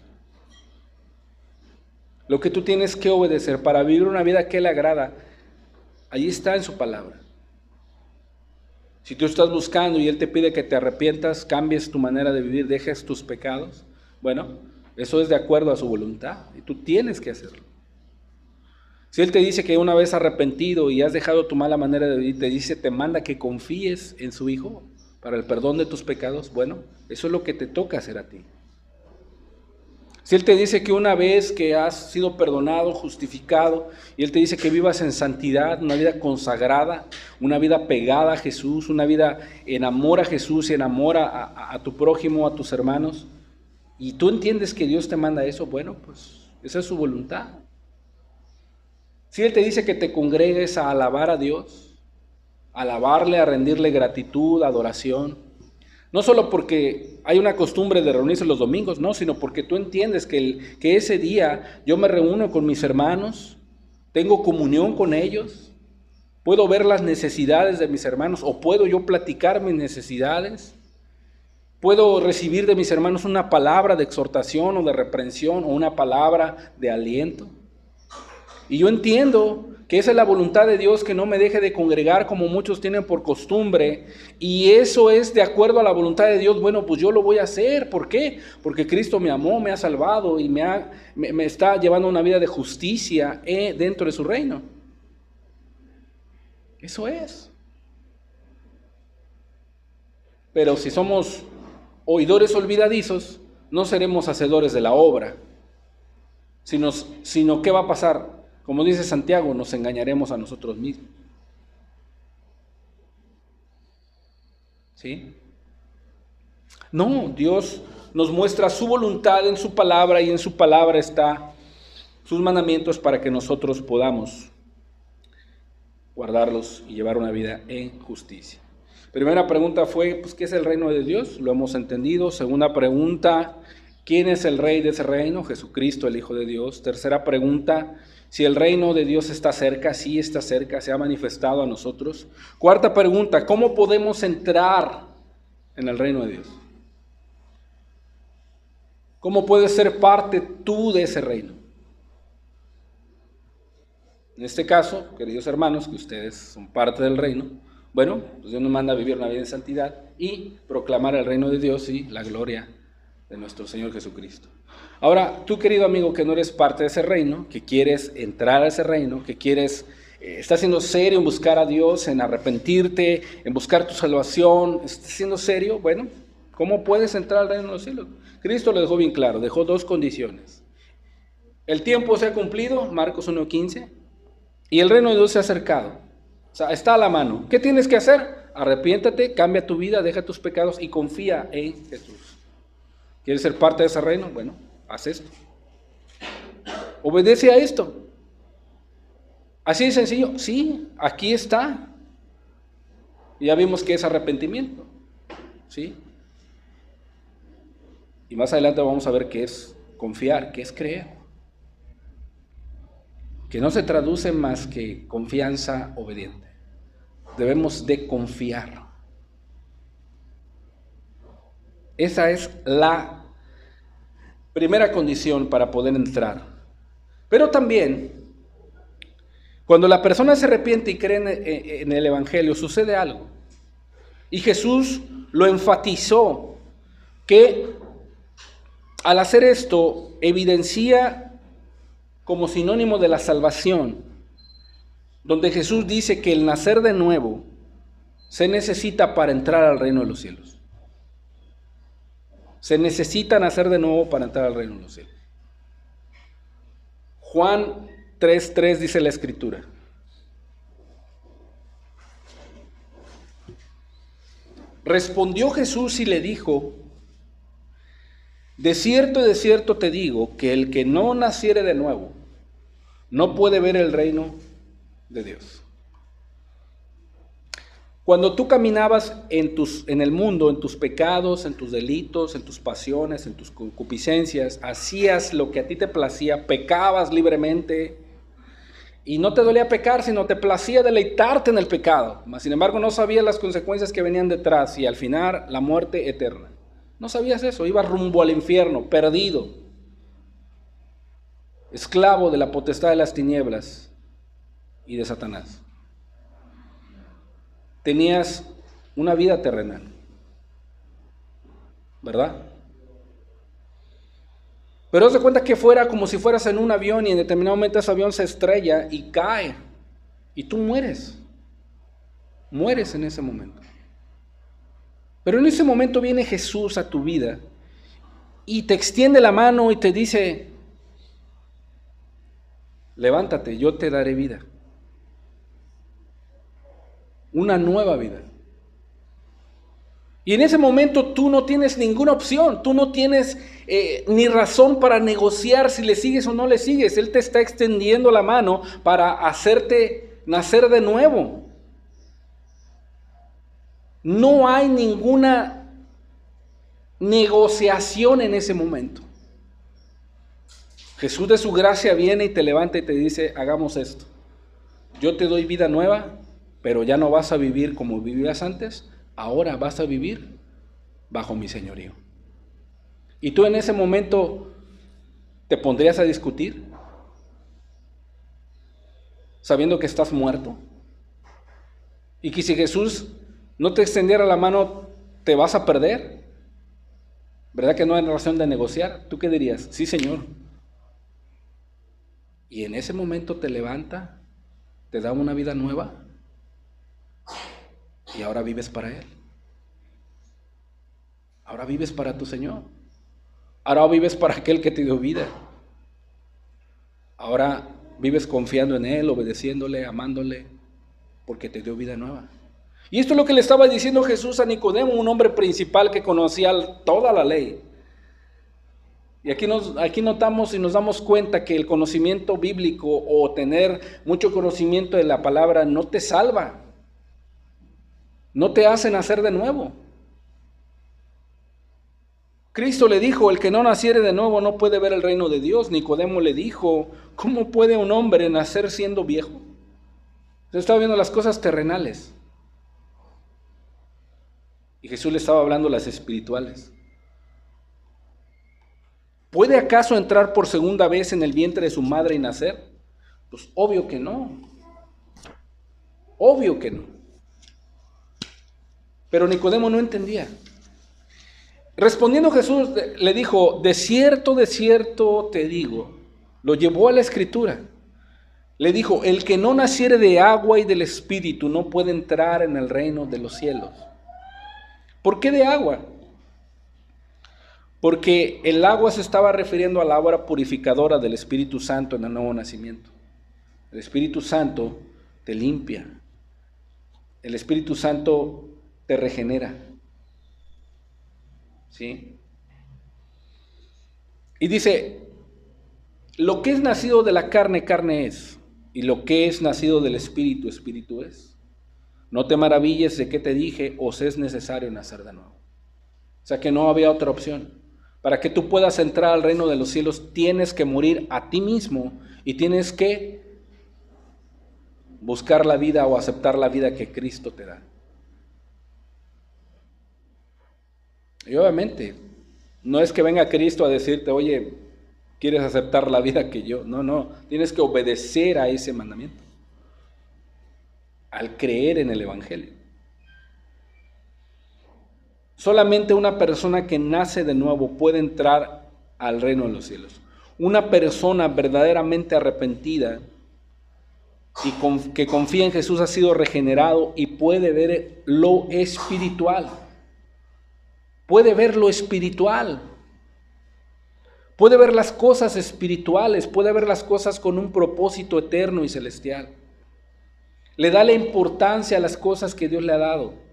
Lo que tú tienes que obedecer para vivir una vida que le agrada. Allí está en su palabra. Si tú estás buscando y Él te pide que te arrepientas, cambies tu manera de vivir, dejes tus pecados, bueno, eso es de acuerdo a su voluntad y tú tienes que hacerlo. Si Él te dice que una vez arrepentido y has dejado tu mala manera de vivir, te manda que confíes en su Hijo para el perdón de tus pecados, bueno, eso es lo que te toca hacer a ti. Si Él te dice que una vez que has sido perdonado, justificado, y Él te dice que vivas en santidad, una vida consagrada, una vida pegada a Jesús, una vida en amor a Jesús y en amor a tu prójimo, a tus hermanos, y tú entiendes que Dios te manda eso, bueno, pues esa es su voluntad. Si Él te dice que te congregues a alabar a Dios, a alabarle, a rendirle gratitud, adoración, no solo porque hay una costumbre de reunirse los domingos, no, sino porque tú entiendes que ese día yo me reúno con mis hermanos, tengo comunión con ellos, puedo ver las necesidades de mis hermanos o puedo yo platicar mis necesidades, puedo recibir de mis hermanos una palabra de exhortación o de reprensión o una palabra de aliento. Y yo entiendo que esa es la voluntad de Dios, que no me deje de congregar como muchos tienen por costumbre, y eso es de acuerdo a la voluntad de Dios. Bueno, pues yo lo voy a hacer. ¿Por qué? Porque Cristo me amó, me ha salvado y me está llevando una vida de justicia dentro de su reino. Eso es. Pero si somos oidores olvidadizos, no seremos hacedores de la obra, sino ¿qué va a pasar? Como dice Santiago, nos engañaremos a nosotros mismos. ¿Sí? No, Dios nos muestra su voluntad en su palabra y en su palabra está sus mandamientos para que nosotros podamos guardarlos y llevar una vida en justicia. Primera pregunta fue, pues, ¿qué es el reino de Dios? Lo hemos entendido. Segunda pregunta, ¿quién es el rey de ese reino? Jesucristo, el Hijo de Dios. Tercera pregunta, si el reino de Dios está cerca, sí está cerca, se ha manifestado a nosotros. Cuarta pregunta, ¿cómo podemos entrar en el reino de Dios? ¿Cómo puedes ser parte tú de ese reino? En este caso, queridos hermanos, que ustedes son parte del reino, bueno, pues Dios nos manda a vivir una vida en santidad y proclamar el reino de Dios y la gloria de nuestro Señor Jesucristo. Ahora, tú, querido amigo, que no eres parte de ese reino, que quieres entrar a ese reino, que estás siendo serio en buscar a Dios, en arrepentirte, en buscar tu salvación, estás siendo serio, bueno, ¿cómo puedes entrar al reino de los cielos? Cristo lo dejó bien claro, dejó dos condiciones. El tiempo se ha cumplido, Marcos 1:15, y el reino de Dios se ha acercado. O sea, está a la mano. ¿Qué tienes que hacer? Arrepiéntate, cambia tu vida, deja tus pecados y confía en Jesús. ¿Quieres ser parte de ese reino? Bueno, haz esto. Obedece a esto. Así de sencillo. Sí, aquí está. Y ya vimos que es arrepentimiento. ¿Sí? Y más adelante vamos a ver qué es confiar, qué es creer. Que no se traduce más que confianza obediente. Debemos de confiar. Esa es la primera condición para poder entrar. Pero también, cuando la persona se arrepiente y cree en el Evangelio, sucede algo. Y Jesús lo enfatizó, que al hacer esto evidencia como sinónimo de la salvación, donde Jesús dice que el nacer de nuevo se necesita para entrar al reino de los cielos. Se necesita nacer de nuevo para entrar al reino de los cielos. Juan 3:3 dice la Escritura: respondió Jesús y le dijo: de cierto te digo que el que no naciere de nuevo no puede ver el reino de Dios. Cuando tú caminabas en el mundo, en tus pecados, en tus delitos, en tus pasiones, en tus concupiscencias, hacías lo que a ti te placía, pecabas libremente y no te dolía pecar, sino te placía deleitarte en el pecado. Mas, sin embargo, no sabías las consecuencias que venían detrás y al final la muerte eterna. No sabías eso, ibas rumbo al infierno, perdido, esclavo de la potestad de las tinieblas y de Satanás. Tenías una vida terrenal, ¿verdad? Pero haz de cuenta que fuera como si fueras en un avión y en determinado momento ese avión se estrella y cae y tú mueres en ese momento. Pero en ese momento viene Jesús a tu vida y te extiende la mano y te dice: levántate, yo te daré vida. Una nueva vida. Y en ese momento tú no tienes ninguna opción, tú no tienes ni razón para negociar si le sigues o no le sigues. Él te está extendiendo la mano para hacerte nacer de nuevo. No hay ninguna negociación en ese momento. Jesús de su gracia viene y te levanta y te dice: hagamos esto. Yo te doy vida nueva, pero ya no vas a vivir como vivías antes, ahora vas a vivir bajo mi señorío. Y tú en ese momento te pondrías a discutir, sabiendo que estás muerto, y que si Jesús no te extendiera la mano, te vas a perder. ¿Verdad que no hay razón de negociar? ¿Tú qué dirías? Sí, Señor. Y en ese momento te levanta, te da una vida nueva, y ahora vives para Él. Ahora vives para tu Señor. Ahora vives para aquel que te dio vida. Ahora vives confiando en Él, obedeciéndole, amándole, porque te dio vida nueva. Y esto es lo que le estaba diciendo Jesús a Nicodemo, un hombre principal que conocía toda la ley. Y aquí notamos y nos damos cuenta que el conocimiento bíblico o tener mucho conocimiento de la palabra no te salva. No te hace nacer de nuevo. Cristo le dijo: el que no naciere de nuevo no puede ver el reino de Dios. Nicodemo le dijo: ¿cómo puede un hombre nacer siendo viejo? Se estaba viendo las cosas terrenales. Y Jesús le estaba hablando las espirituales. ¿Puede acaso entrar por segunda vez en el vientre de su madre y nacer? Pues obvio que no. Obvio que no. Pero Nicodemo no entendía. Respondiendo Jesús le dijo: de cierto te digo. Lo llevó a la escritura. Le dijo: el que no naciere de agua y del Espíritu no puede entrar en el reino de los cielos. ¿Por qué de agua? Porque el agua se estaba refiriendo a la obra purificadora del Espíritu Santo en el nuevo nacimiento. El Espíritu Santo te limpia. El Espíritu Santo te regenera. ¿Sí? Y dice: lo que es nacido de la carne, carne es, y lo que es nacido del Espíritu, Espíritu es. No te maravilles de que te dije: os es necesario nacer de nuevo. O sea que no había otra opción. Para que tú puedas entrar al reino de los cielos, tienes que morir a ti mismo y tienes que buscar la vida o aceptar la vida que Cristo te da. Y obviamente, no es que venga Cristo a decirte: oye, ¿quieres aceptar la vida que yo? No, tienes que obedecer a ese mandamiento, al creer en el Evangelio. Solamente una persona que nace de nuevo puede entrar al reino de los cielos. Una persona verdaderamente arrepentida y que confía en Jesús ha sido regenerado y puede ver lo espiritual. Puede ver lo espiritual. Puede ver las cosas espirituales, puede ver las cosas con un propósito eterno y celestial. Le da la importancia a las cosas que Dios le ha dado.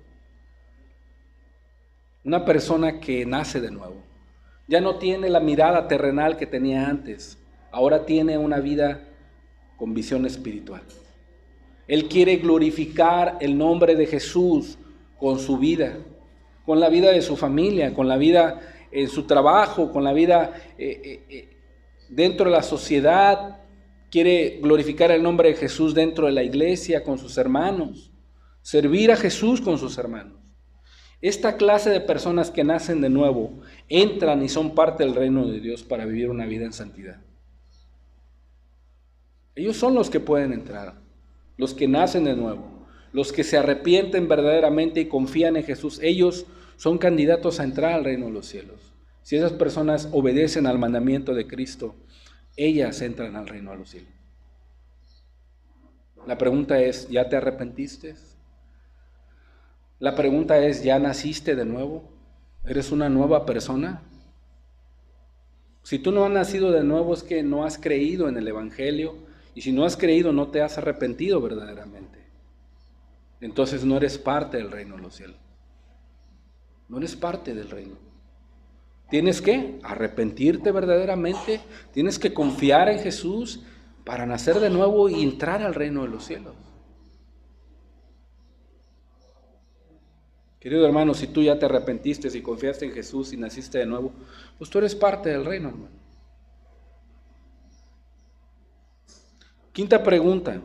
Una persona que nace de nuevo, Ya no tiene la mirada terrenal que tenía antes. Ahora tiene una vida con visión espiritual. Él quiere glorificar el nombre de Jesús con su vida, con la vida de su familia, con la vida en su trabajo, con la vida dentro de la sociedad. Quiere glorificar el nombre de Jesús dentro de la iglesia, con sus hermanos, servir a Jesús con sus hermanos. Esta clase de personas que nacen de nuevo entran y son parte del reino de Dios para vivir una vida en santidad. Ellos son los que pueden entrar, los que nacen de nuevo, los que se arrepienten verdaderamente y confían en Jesús. Ellos son candidatos a entrar al reino de los cielos. Si esas personas obedecen al mandamiento de Cristo, ellas entran al reino de los cielos. La pregunta es, ¿ya te arrepentiste? La pregunta es, ¿ya naciste de nuevo? ¿Eres una nueva persona? Si tú no has nacido de nuevo es que no has creído en el Evangelio, y si no has creído no te has arrepentido verdaderamente. Entonces no eres parte del reino de los cielos. No eres parte del reino. Tienes que arrepentirte verdaderamente, tienes que confiar en Jesús para nacer de nuevo y entrar al reino de los cielos. Querido hermano, si tú ya te arrepentiste y confiaste en Jesús y naciste de nuevo, pues tú eres parte del reino, hermano. Quinta pregunta.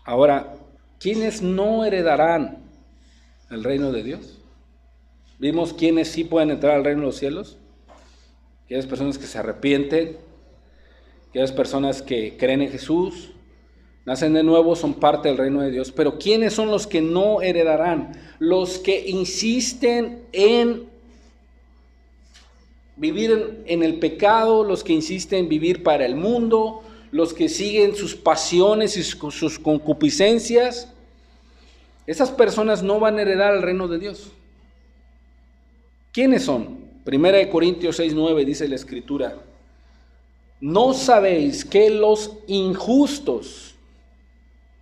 Ahora, ¿quiénes no heredarán el reino de Dios? Vimos quiénes sí pueden entrar al reino de los cielos. Aquellas personas que se arrepienten, aquellas personas que creen en Jesús, nacen de nuevo, son parte del reino de Dios. Pero ¿quiénes son los que no heredarán? Los que insisten en vivir en el pecado, los que insisten en vivir para el mundo, los que siguen sus pasiones y sus concupiscencias. Esas personas no van a heredar el reino de Dios. ¿Quiénes son? 1 Corintios 6:9 dice la Escritura: ¿no sabéis que los injustos,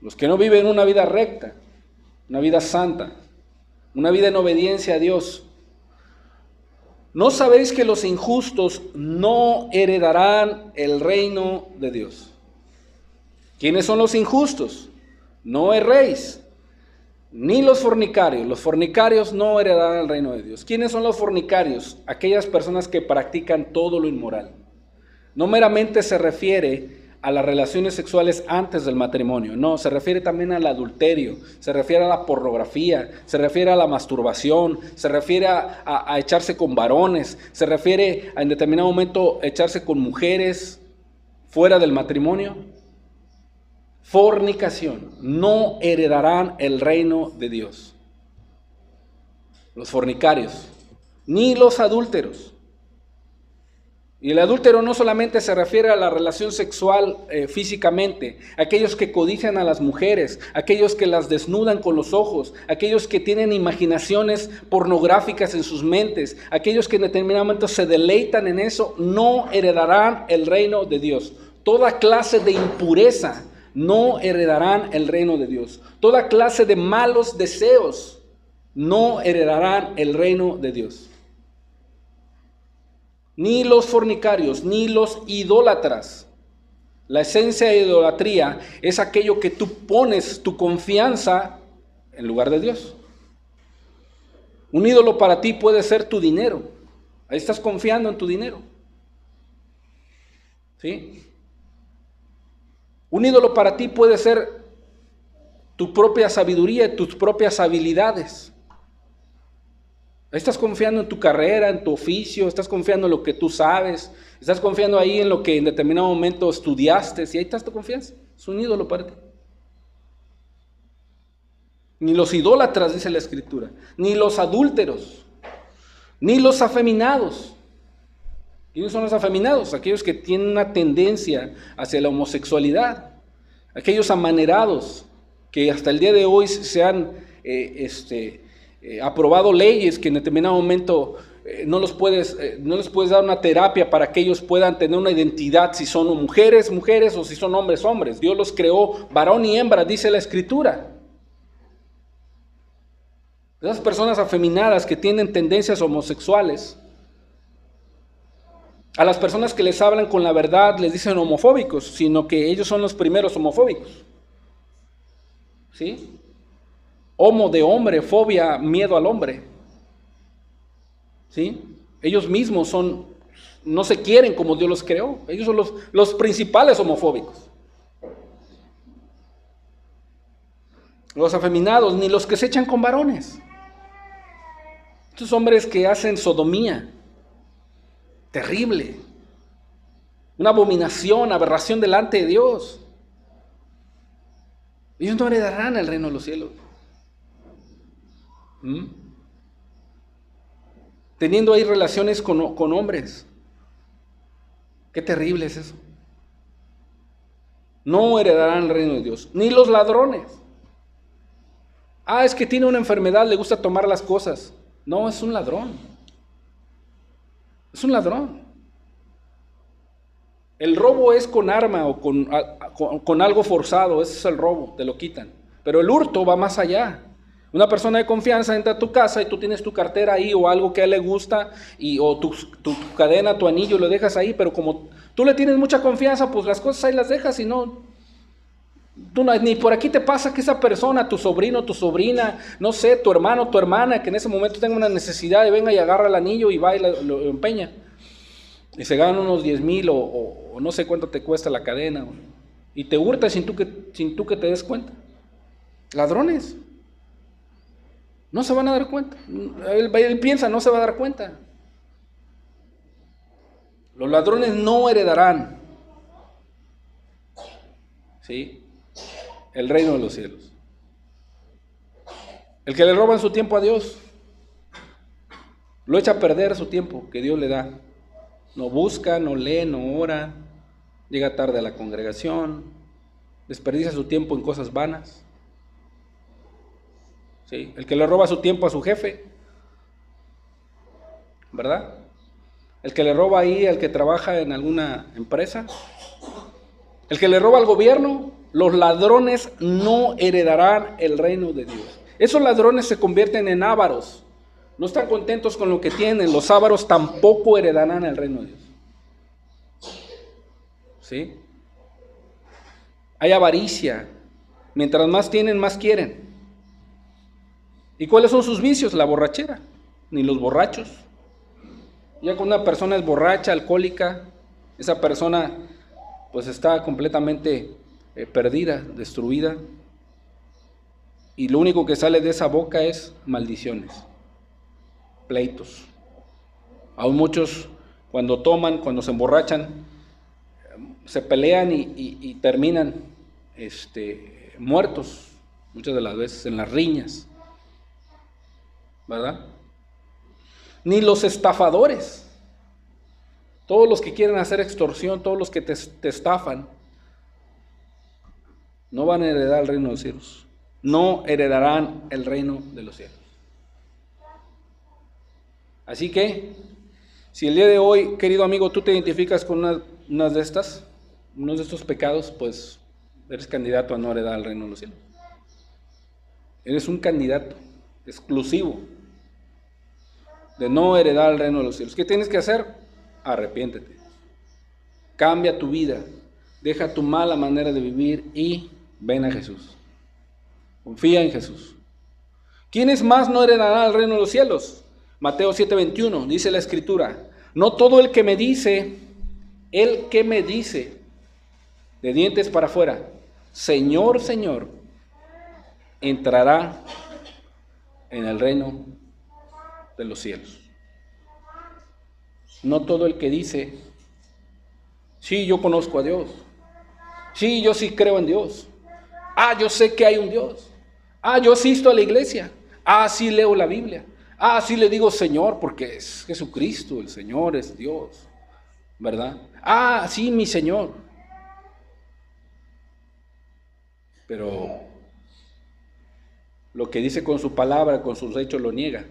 los que no viven una vida recta, una vida santa, una vida en obediencia a Dios, no sabéis que los injustos no heredarán el reino de Dios? ¿Quiénes son los injustos? No erréis, ni los fornicarios. Los fornicarios no heredarán el reino de Dios. ¿Quiénes son los fornicarios? Aquellas personas que practican todo lo inmoral. No meramente se refiere a las relaciones sexuales antes del matrimonio, no, se refiere también al adulterio, se refiere a la pornografía, se refiere a la masturbación, se refiere a echarse con varones, se refiere a en determinado momento echarse con mujeres fuera del matrimonio. Fornicación, no heredarán el reino de Dios. Los fornicarios, ni los adúlteros. Y el adúltero no solamente se refiere a la relación sexual físicamente, aquellos que codician a las mujeres, aquellos que las desnudan con los ojos, aquellos que tienen imaginaciones pornográficas en sus mentes, aquellos que en determinado momento se deleitan en eso, no heredarán el reino de Dios. Toda clase de impureza no heredarán el reino de Dios. Toda clase de malos deseos no heredarán el reino de Dios. Ni los fornicarios, ni los idólatras. La esencia de idolatría es aquello que tú pones tu confianza en lugar de Dios. Un ídolo para ti puede ser tu dinero. Ahí estás confiando en tu dinero. ¿Sí? Un ídolo para ti puede ser tu propia sabiduría, tus propias habilidades. Estás confiando en tu carrera, en tu oficio, estás confiando en lo que tú sabes, estás confiando ahí en lo que en determinado momento estudiaste, y ahí está tu confianza. Es un ídolo para ti. Ni los idólatras, dice la Escritura, ni los adúlteros, ni los afeminados. ¿Quiénes son los afeminados? Aquellos que tienen una tendencia hacia la homosexualidad, aquellos amanerados que hasta el día de hoy se han aprobado leyes que en determinado momento no les puedes dar una terapia para que ellos puedan tener una identidad, si son mujeres, mujeres, o si son hombres, hombres. Dios los creó varón y hembra, dice la Escritura. Esas personas afeminadas que tienen tendencias homosexuales A las personas que les hablan con la verdad les dicen homofóbicos, sino que ellos son los primeros homofóbicos. ¿Sí? Homo de hombre, fobia, miedo al hombre. ¿Sí? Ellos mismos no se quieren como Dios los creó. Ellos son los principales homofóbicos. Los afeminados, ni los que se echan con varones. Estos hombres que hacen sodomía, terrible, una abominación, aberración delante de Dios. Ellos no heredarán el reino de los cielos. Teniendo ahí relaciones con hombres. Qué terrible es eso. No heredarán el reino de Dios, ni los ladrones. Es que tiene una enfermedad, le gusta tomar las cosas. No, es un ladrón. Es un ladrón. El robo es con arma o con algo forzado, ese es el robo, te lo quitan. Pero el hurto va más allá. Una persona de confianza entra a tu casa y tú tienes tu cartera ahí o algo que a él le gusta o tu cadena, tu anillo, lo dejas ahí, pero como tú le tienes mucha confianza, pues las cosas ahí las dejas y ni por aquí te pasa que esa persona, tu sobrino, tu sobrina, no sé, tu hermano, tu hermana, que en ese momento tenga una necesidad y venga y agarra el anillo y va y lo empeña. Y se ganan unos 10,000 o no sé cuánto te cuesta la cadena. Y te hurta sin tú que te des cuenta. Ladrones. No se van a dar cuenta. Él piensa, no se va a dar cuenta. Los ladrones no heredarán. ¿Sí? El reino de los cielos. El que le roban su tiempo a Dios, lo echa a perder su tiempo que Dios le da. No busca, no lee, no ora, llega tarde a la congregación, desperdicia su tiempo en cosas vanas. ¿Sí? El que le roba su tiempo a su jefe, ¿verdad? El que le roba ahí al que trabaja en alguna empresa, el que le roba al gobierno. Los ladrones no heredarán el reino de Dios. Esos ladrones se convierten en ávaros. No están contentos con lo que tienen. Los ávaros tampoco heredarán el reino de Dios. ¿Sí? Hay avaricia. Mientras más tienen, más quieren. ¿Y cuáles son sus vicios? La borrachera. Ni los borrachos. Ya cuando una persona es borracha, alcohólica, esa persona pues está completamente perdida, destruida, y lo único que sale de esa boca es maldiciones, pleitos. Aún muchos cuando toman, cuando se emborrachan, se pelean y terminan muertos, muchas de las veces en las riñas, ¿verdad? Ni los estafadores, todos los que quieren hacer extorsión, todos los que te estafan, no van a heredar el reino de los cielos. No heredarán el reino de los cielos. Así que, si el día de hoy, querido amigo, tú te identificas con uno de estos pecados, pues eres candidato a no heredar el reino de los cielos. Eres un candidato exclusivo de no heredar el reino de los cielos. ¿Qué tienes que hacer? Arrepiéntete. Cambia tu vida. Deja tu mala manera de vivir y ven a Jesús. Confía en Jesús. ¿Quiénes más no heredarán el reino de los cielos? Mateo 7:21, dice la Escritura: no todo el que me dice, de dientes para afuera, Señor, Señor, entrará en el reino de los cielos. No todo el que dice, sí, yo conozco a Dios, sí, yo sí creo en Dios, yo sé que hay un Dios, yo asisto a la iglesia, sí leo la Biblia, sí le digo Señor porque es Jesucristo, el Señor es Dios, ¿verdad? Sí, mi Señor. Pero lo que dice con su palabra, con sus hechos lo niega.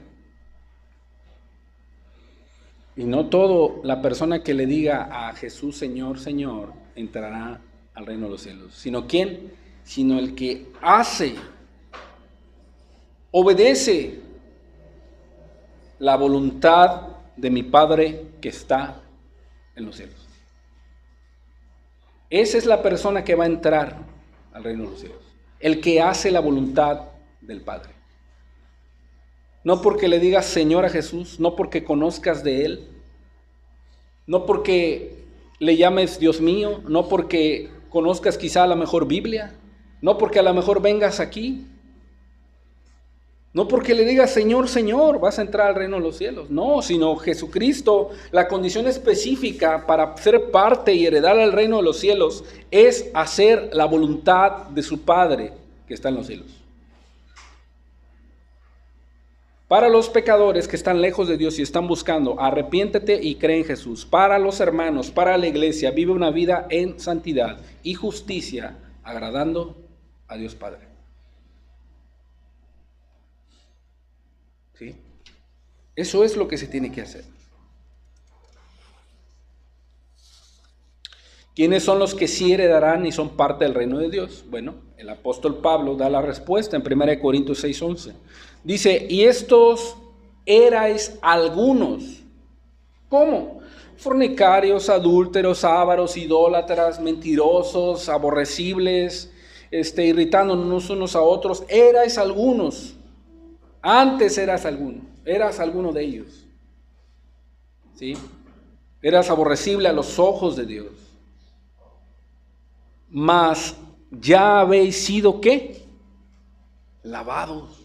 Y no todo la persona que le diga a Jesús Señor, Señor, entrará al reino de los cielos. ¿Sino quién? Sino el que hace, obedece la voluntad de mi Padre que está en los cielos. Esa es la persona que va a entrar al reino de los cielos. El que hace la voluntad del Padre. No porque le digas Señor a Jesús, no porque conozcas de Él, no porque le llames Dios mío, no porque conozcas quizá la mejor Biblia, no porque a lo mejor vengas aquí, no porque le digas Señor, Señor, vas a entrar al reino de los cielos. No, sino Jesucristo, la condición específica para ser parte y heredar al reino de los cielos es hacer la voluntad de su Padre que está en los cielos. Para los pecadores que están lejos de Dios y están buscando, arrepiéntete y cree en Jesús. Para los hermanos, para la iglesia, vive una vida en santidad y justicia, agradando a Dios Padre. ¿Sí? Eso es lo que se tiene que hacer. ¿Quiénes son los que sí heredarán y son parte del reino de Dios? Bueno, el apóstol Pablo da la respuesta en 1 Corintios 6:11. Dice, y estos erais algunos. ¿Cómo? Fornicarios, adúlteros, ávaros, idólatras, mentirosos, aborrecibles, irritándonos unos a otros. Erais algunos. Antes eras alguno de ellos. ¿Sí? Eras aborrecible a los ojos de Dios. Mas ya habéis sido, ¿qué? Lavados.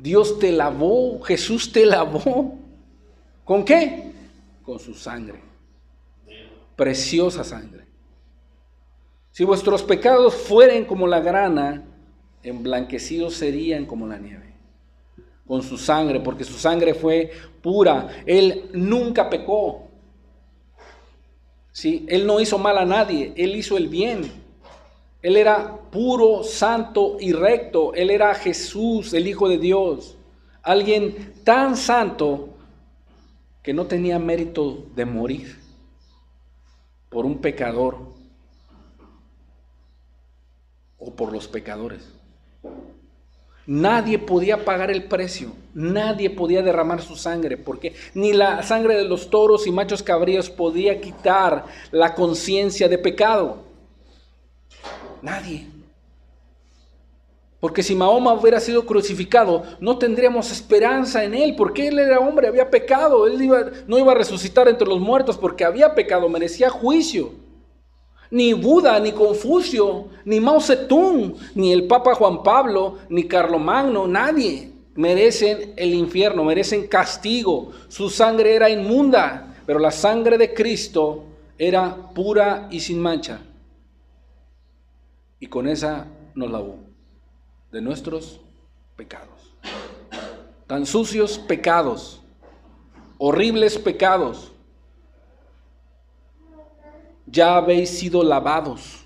Dios te lavó, Jesús te lavó. ¿Con qué? Con su sangre. Preciosa sangre. Si vuestros pecados fueren como la grana, emblanquecidos serían como la nieve. Con su sangre, porque su sangre fue pura. Él nunca pecó. ¿Sí? Él no hizo mal a nadie, Él hizo el bien. Él era puro, santo y recto. Él era Jesús, el Hijo de Dios. Alguien tan santo que no tenía mérito de morir por un pecador o por los pecadores. Nadie podía pagar el precio, nadie podía derramar su sangre, porque ni la sangre de los toros y machos cabríos podía quitar la conciencia de pecado. Nadie. Porque si Mahoma hubiera sido crucificado, no tendríamos esperanza en él, porque él era hombre, había pecado, no iba a resucitar entre los muertos porque había pecado, merecía juicio. Ni Buda, ni Confucio, ni Mao Zedong, ni el Papa Juan Pablo, ni Carlomagno, nadie merecen el infierno, merecen castigo. Su sangre era inmunda, pero la sangre de Cristo era pura y sin mancha. Y con esa nos lavó de nuestros pecados. Tan sucios pecados, horribles pecados. Ya habéis sido lavados.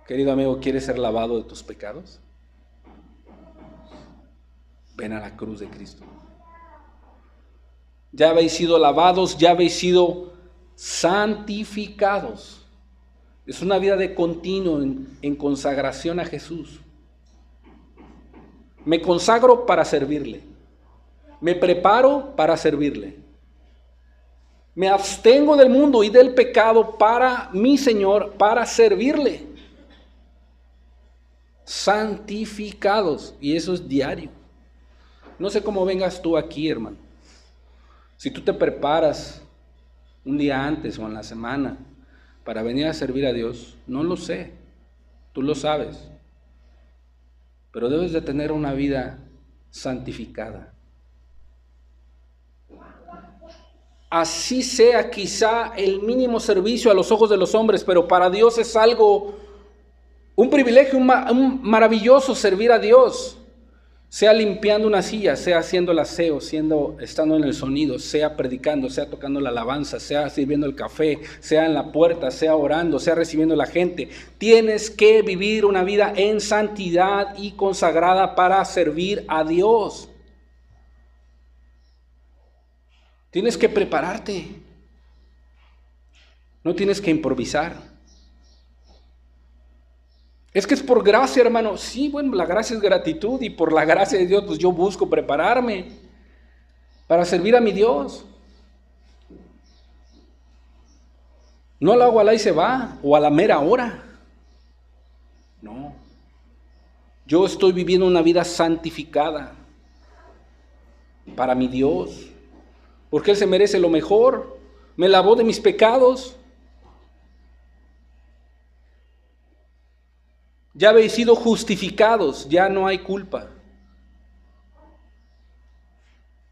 Querido amigo, ¿quieres ser lavado de tus pecados? Ven a la cruz de Cristo. Ya habéis sido lavados, ya habéis sido santificados. Es una vida de continuo en consagración a Jesús. Me consagro para servirle. Me preparo para servirle. Me abstengo del mundo y del pecado para mi Señor, para servirle. Santificados. Y eso es diario. No sé cómo vengas tú aquí, hermano. Si tú te preparas un día antes o en la semana para venir a servir a Dios, no lo sé. Tú lo sabes. Pero debes de tener una vida santificada. Así sea quizá el mínimo servicio a los ojos de los hombres, pero para Dios es algo, un privilegio, un maravilloso servir a Dios. Sea limpiando una silla, sea haciendo el aseo, estando en el sonido, sea predicando, sea tocando la alabanza, sea sirviendo el café, sea en la puerta, sea orando, sea recibiendo a la gente. Tienes que vivir una vida en santidad y consagrada para servir a Dios. Tienes que prepararte. No tienes que improvisar. Es que es por gracia, hermano. Sí, bueno, la gracia es gratitud y por la gracia de Dios, pues yo busco prepararme para servir a mi Dios. No lo hago al ahí se va o a la mera hora. No. Yo estoy viviendo una vida santificada para mi Dios, porque Él se merece lo mejor. Me lavó de mis pecados. Ya habéis sido justificados, ya no hay culpa.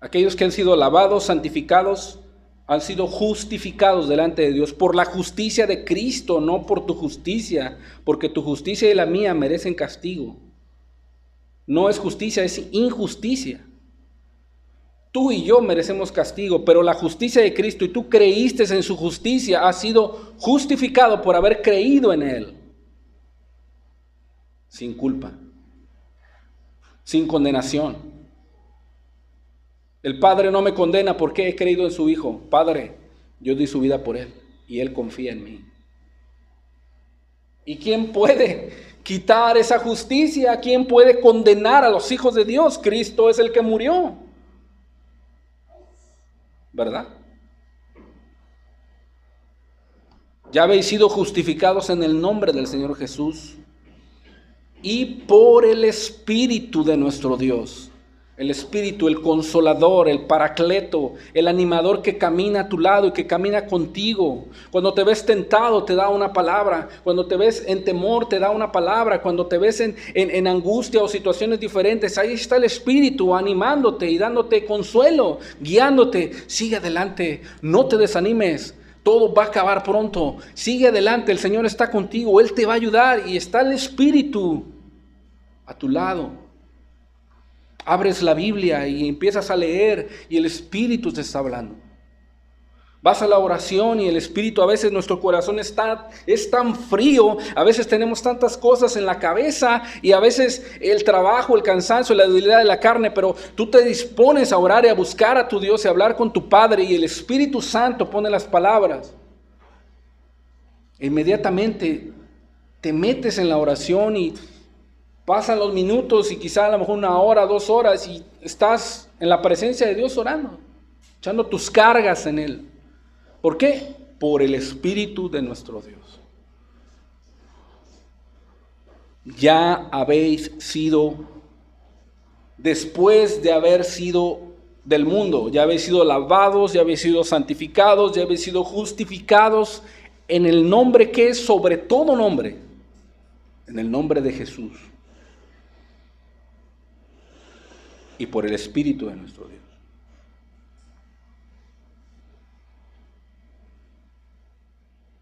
Aquellos que han sido lavados, santificados, han sido justificados delante de Dios por la justicia de Cristo, no por tu justicia, porque tu justicia y la mía merecen castigo. No es justicia, es injusticia. Tú y yo merecemos castigo, pero la justicia de Cristo, y tú creíste en su justicia, has sido justificado por haber creído en Él. Sin culpa, sin condenación. El Padre no me condena porque he creído en su Hijo. Padre, yo di su vida por Él y Él confía en mí. ¿Y quién puede quitar esa justicia? ¿Quién puede condenar a los hijos de Dios? Cristo es el que murió, ¿verdad? Ya habéis sido justificados en el nombre del Señor Jesús y por el Espíritu de nuestro Dios. El Espíritu, el Consolador, el Paracleto, el animador que camina a tu lado y que camina contigo. Cuando te ves tentado te da una palabra. Cuando te ves en temor te da una palabra. Cuando te ves en angustia o situaciones diferentes, ahí está el Espíritu animándote y dándote consuelo, guiándote. Sigue adelante, no te desanimes. Todo va a acabar pronto. Sigue adelante, el Señor está contigo, Él te va a ayudar y está el Espíritu a tu lado. Abres la Biblia y empiezas a leer y el Espíritu te está hablando. Vas a la oración y el Espíritu, a veces nuestro corazón es tan frío, a veces tenemos tantas cosas en la cabeza y a veces el trabajo, el cansancio, la debilidad de la carne, pero tú te dispones a orar y a buscar a tu Dios y a hablar con tu Padre y el Espíritu Santo pone las palabras. Inmediatamente te metes en la oración y pasan los minutos y quizá a lo mejor 1 hora, 2 horas y estás en la presencia de Dios orando, echando tus cargas en Él. ¿Por qué? Por el Espíritu de nuestro Dios. Ya habéis sido, después de haber sido del mundo, ya habéis sido lavados, ya habéis sido santificados, ya habéis sido justificados en el nombre que es sobre todo nombre, en el nombre de Jesús. Y por el Espíritu de nuestro Dios.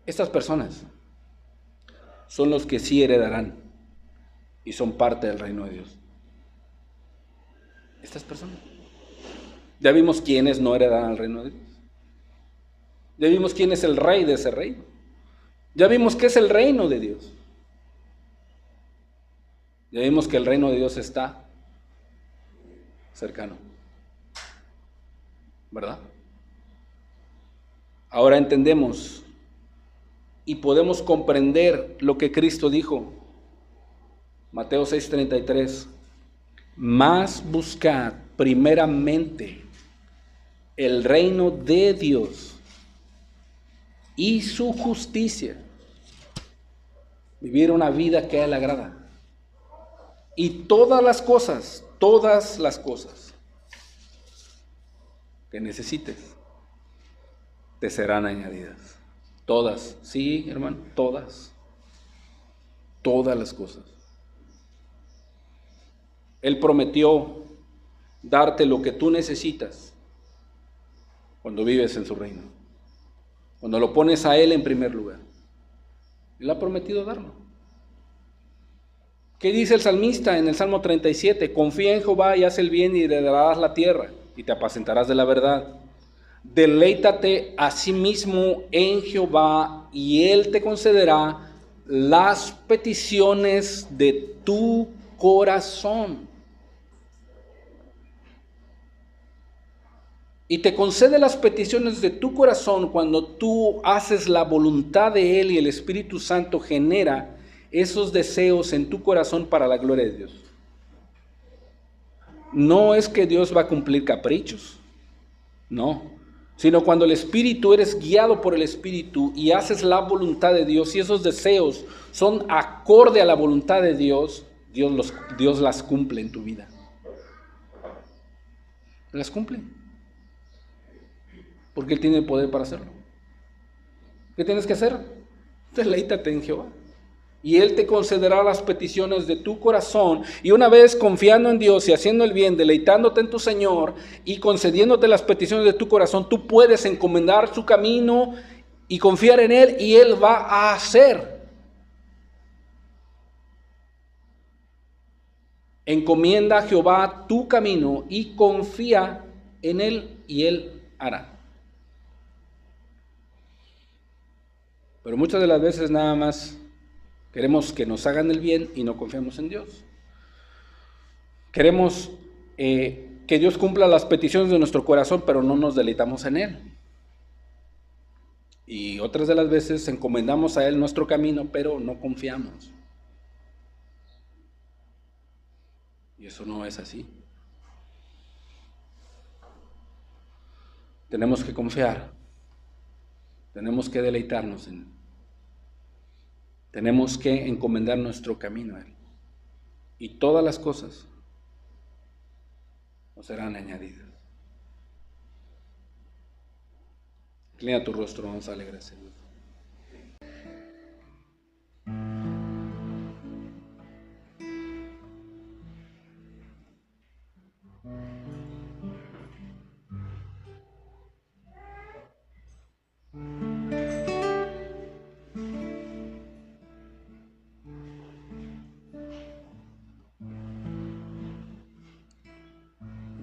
Estas personas son los que sí heredarán y son parte del reino de Dios. Estas personas. Ya vimos quiénes no heredarán el reino de Dios. Ya vimos quién es el rey de ese reino. Ya vimos qué es el reino de Dios. Ya vimos que el reino de Dios está cercano, ¿verdad? Ahora entendemos y podemos comprender lo que Cristo dijo. Mateo 6:33. Mas buscad primeramente el reino de Dios y su justicia. Vivir una vida que a Él le agrada. Y todas las cosas que necesites te serán añadidas. Todas, sí, hermano, todas las cosas. Él prometió darte lo que tú necesitas cuando vives en su reino, cuando lo pones a Él en primer lugar. Él ha prometido darlo. ¿Qué dice el salmista en el Salmo 37? Confía en Jehová y haz el bien y heredarás la tierra y te apacentarás de la verdad. Deleítate a sí mismo en Jehová y Él te concederá las peticiones de tu corazón. Y te concede las peticiones de tu corazón cuando tú haces la voluntad de Él y el Espíritu Santo genera esos deseos en tu corazón para la gloria de Dios. No es que Dios va a cumplir caprichos. No, sino cuando el Espíritu, eres guiado por el Espíritu y haces la voluntad de Dios, y esos deseos son acorde a la voluntad de Dios, Dios las cumple en tu vida. Las cumple. Porque Él tiene el poder para hacerlo. ¿Qué tienes que hacer? Deleítate en Jehová. Y Él te concederá las peticiones de tu corazón. Y una vez confiando en Dios y haciendo el bien, deleitándote en tu Señor y concediéndote las peticiones de tu corazón, tú puedes encomendar su camino y confiar en Él, y Él va a hacer. Encomienda a Jehová tu camino y confía en Él, y Él hará. Pero muchas de las veces nada más queremos que nos hagan el bien y no confiamos en Dios. Queremos que Dios cumpla las peticiones de nuestro corazón, pero no nos deleitamos en Él. Y otras de las veces encomendamos a Él nuestro camino, pero no confiamos. Y eso no es así. Tenemos que confiar. Tenemos que deleitarnos en Él. Tenemos que encomendar nuestro camino a Él. Y todas las cosas nos serán añadidas. Inclina tu rostro, vamos a darle gracias a Dios.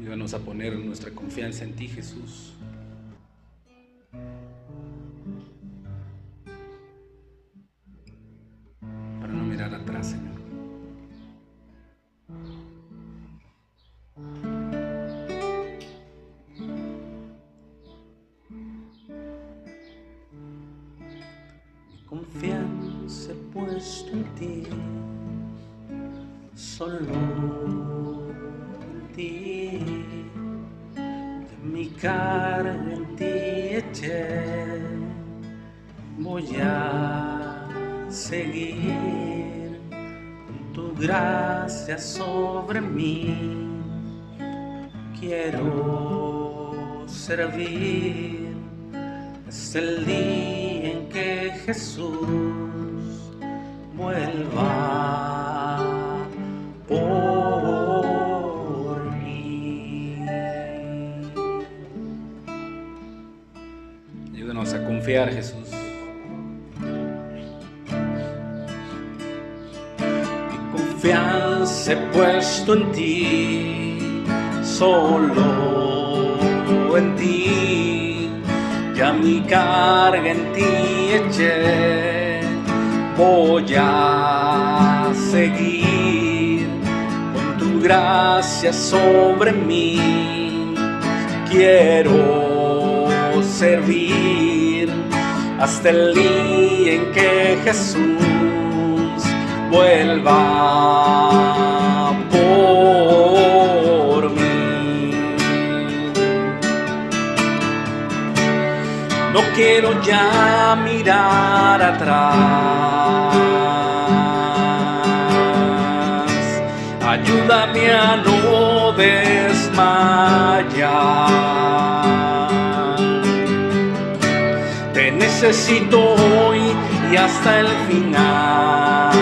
Ayúdanos a poner nuestra confianza en ti, Jesús. Para no mirar atrás, Señor. Mi confianza he puesto en ti, solo ti, de mi carga en ti eché, voy a seguir con tu gracia sobre mí, quiero servir hasta el día en que Jesús vuelva por mí. Ayúdanos a confiar, Jesús. Mi confianza he puesto en ti, solo en ti, ya mi carga en ti eché, voy a seguir con tu gracia sobre mí, quiero servir hasta el día en que Jesús vuelva por mí. No quiero ya mirar atrás, ayúdame a no desmayar. Te necesito hoy y hasta el final.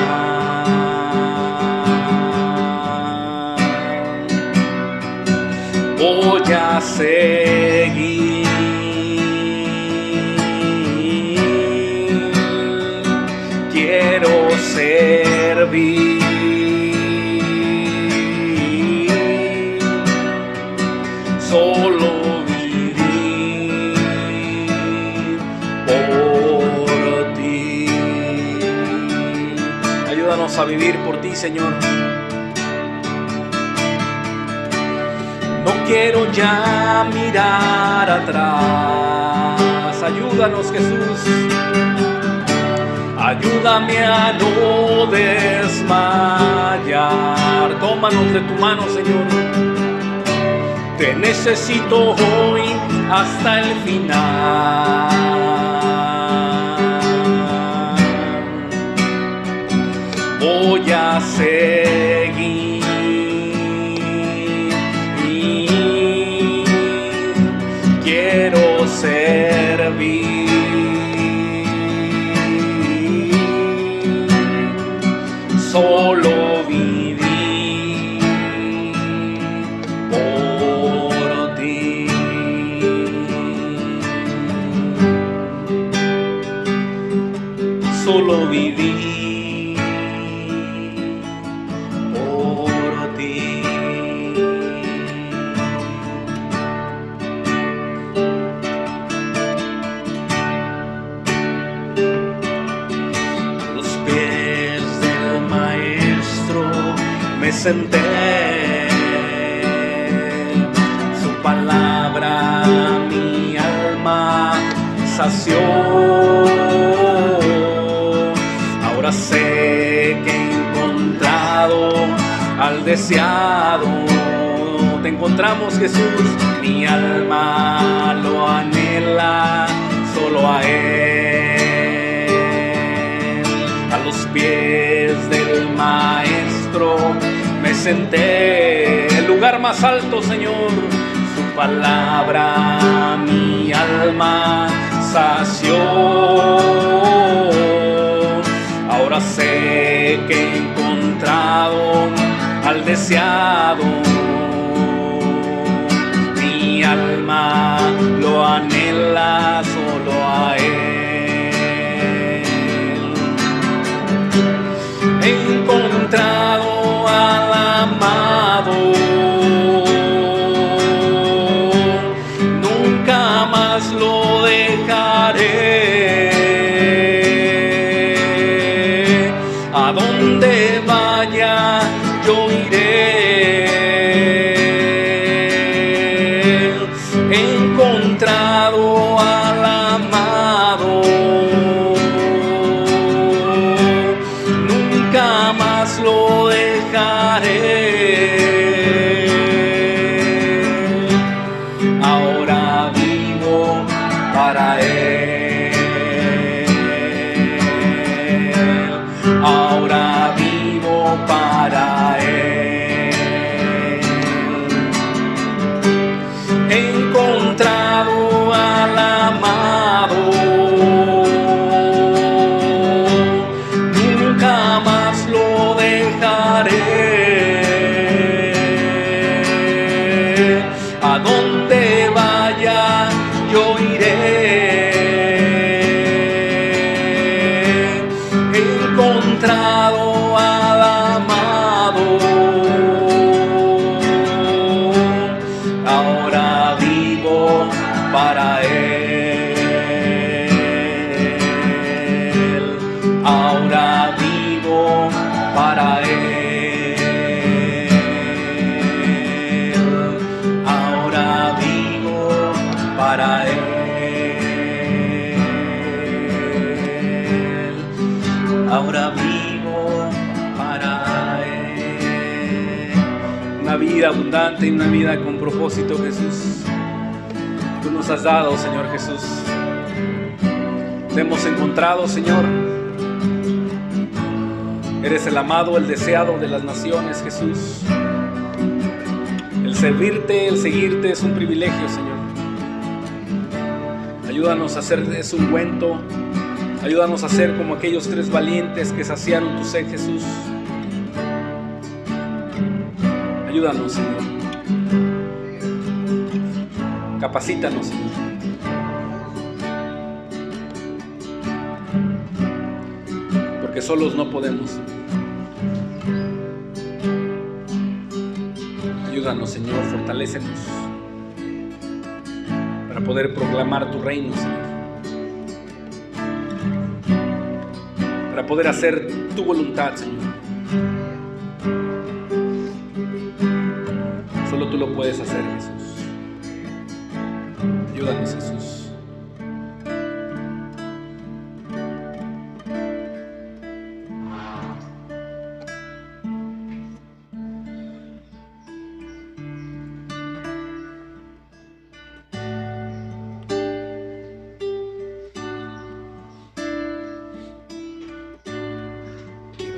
Voy a seguir, quiero servir, solo vivir por ti. Ayúdanos a vivir por ti, Señor. No quiero ya mirar atrás. Ayúdanos, Jesús. Ayúdame a no desmayar. Tómanos de tu mano, Señor. Te necesito hoy hasta el final. Voy a seguir y quiero servir. Solo viví por ti. Solo viví por ti. A los pies del Maestro me senté, su palabra mi alma sació. Ahora sé que he encontrado al deseado. Te encontramos, Jesús, mi alma lo anhela solo a Él. A los pies del Maestro me senté, el lugar más alto, Señor. Su palabra mi alma sació. Ahora sé que he encontrado al deseado. Mi alma lo anhela solo a Él. He encontrado al amado. Nunca más lo dejaré. A donde vaya yo iré. He encontrado al amado. Nunca más lo dejaré. Ahora vivo para Él. Ahora vivo para Él. He encontrado al amado. Nunca más lo dejaré. A donde vaya yo iré. He encontrado al amado. Ahora vivo para Él. Ahora vivo para Él. Ahora vivo para Él. Ahora vivo para Él. Una vida abundante y una vida con propósito, Jesús. Tú nos has dado, Señor Jesús. Te hemos encontrado, Señor. Eres el amado, el deseado de las naciones, Jesús. El servirte, el seguirte es un privilegio, Señor. Ayúdanos a hacer ese ungüento. Ayúdanos a ser como aquellos 3 valientes que saciaron tu sed, Jesús. Ayúdanos, Señor. Capacítanos, Señor. Porque solos no podemos. Ayúdanos, Señor, fortalécenos para poder proclamar tu reino, Señor. Para poder hacer tu voluntad, Señor. Solo tú lo puedes hacer, Jesús. Ayúdanos, Jesús.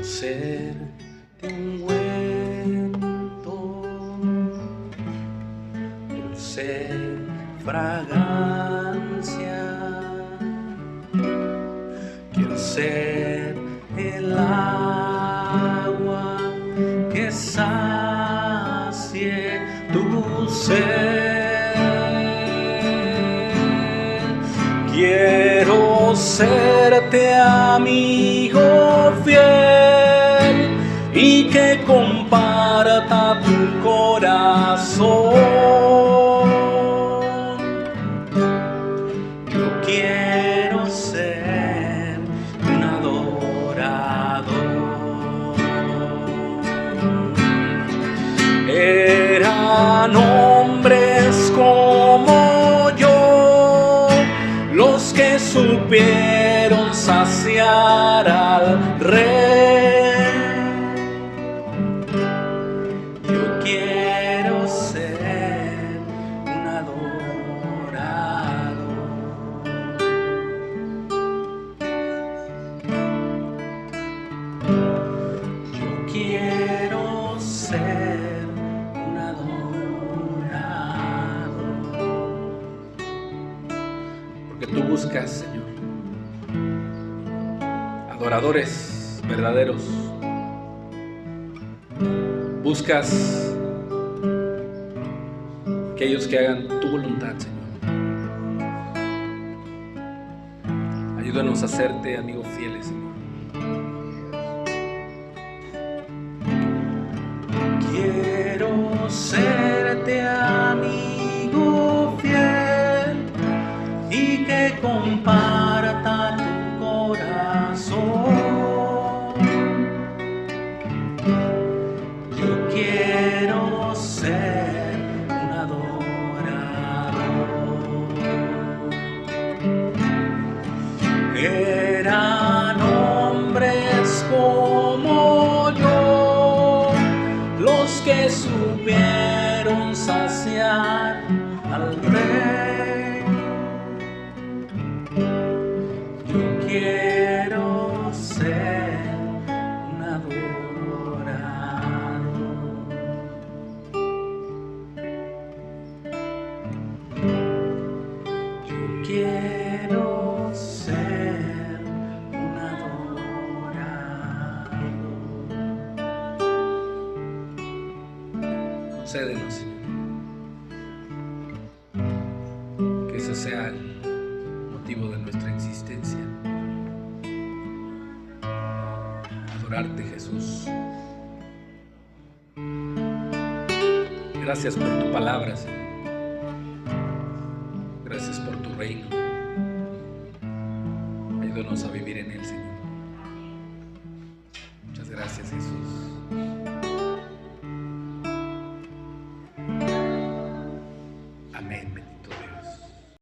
ser de ungüento, dulce fragancia. Quiero ser el agua que sacie tu sed. Quiero serte amigo fiel y que comparta tu corazón. Yo quiero ser un adorador. Eran hombres como yo los que supieron saciar al rey. Yo quiero ser un adorador. Yo quiero ser un adorador. Porque tú buscas, Señor, adoradores verdaderos. Buscas aquellos que hagan tu voluntad, Señor. Ayúdanos a hacerte amigos fieles, Señor. Quiero serte amigo fiel y que comparta tu corazón. Yo quiero ser un adorador. Eran hombres como yo los que supieron saciar al rey. Yo quiero ser un adorador. Yo quiero ser un adorador. Concédenos, Señor, que ese sea el motivo de nuestra existencia. Adorarte, Jesús. Gracias por tu palabra, Señor. Gracias por tu reino. Ayúdanos a vivir en él, Señor.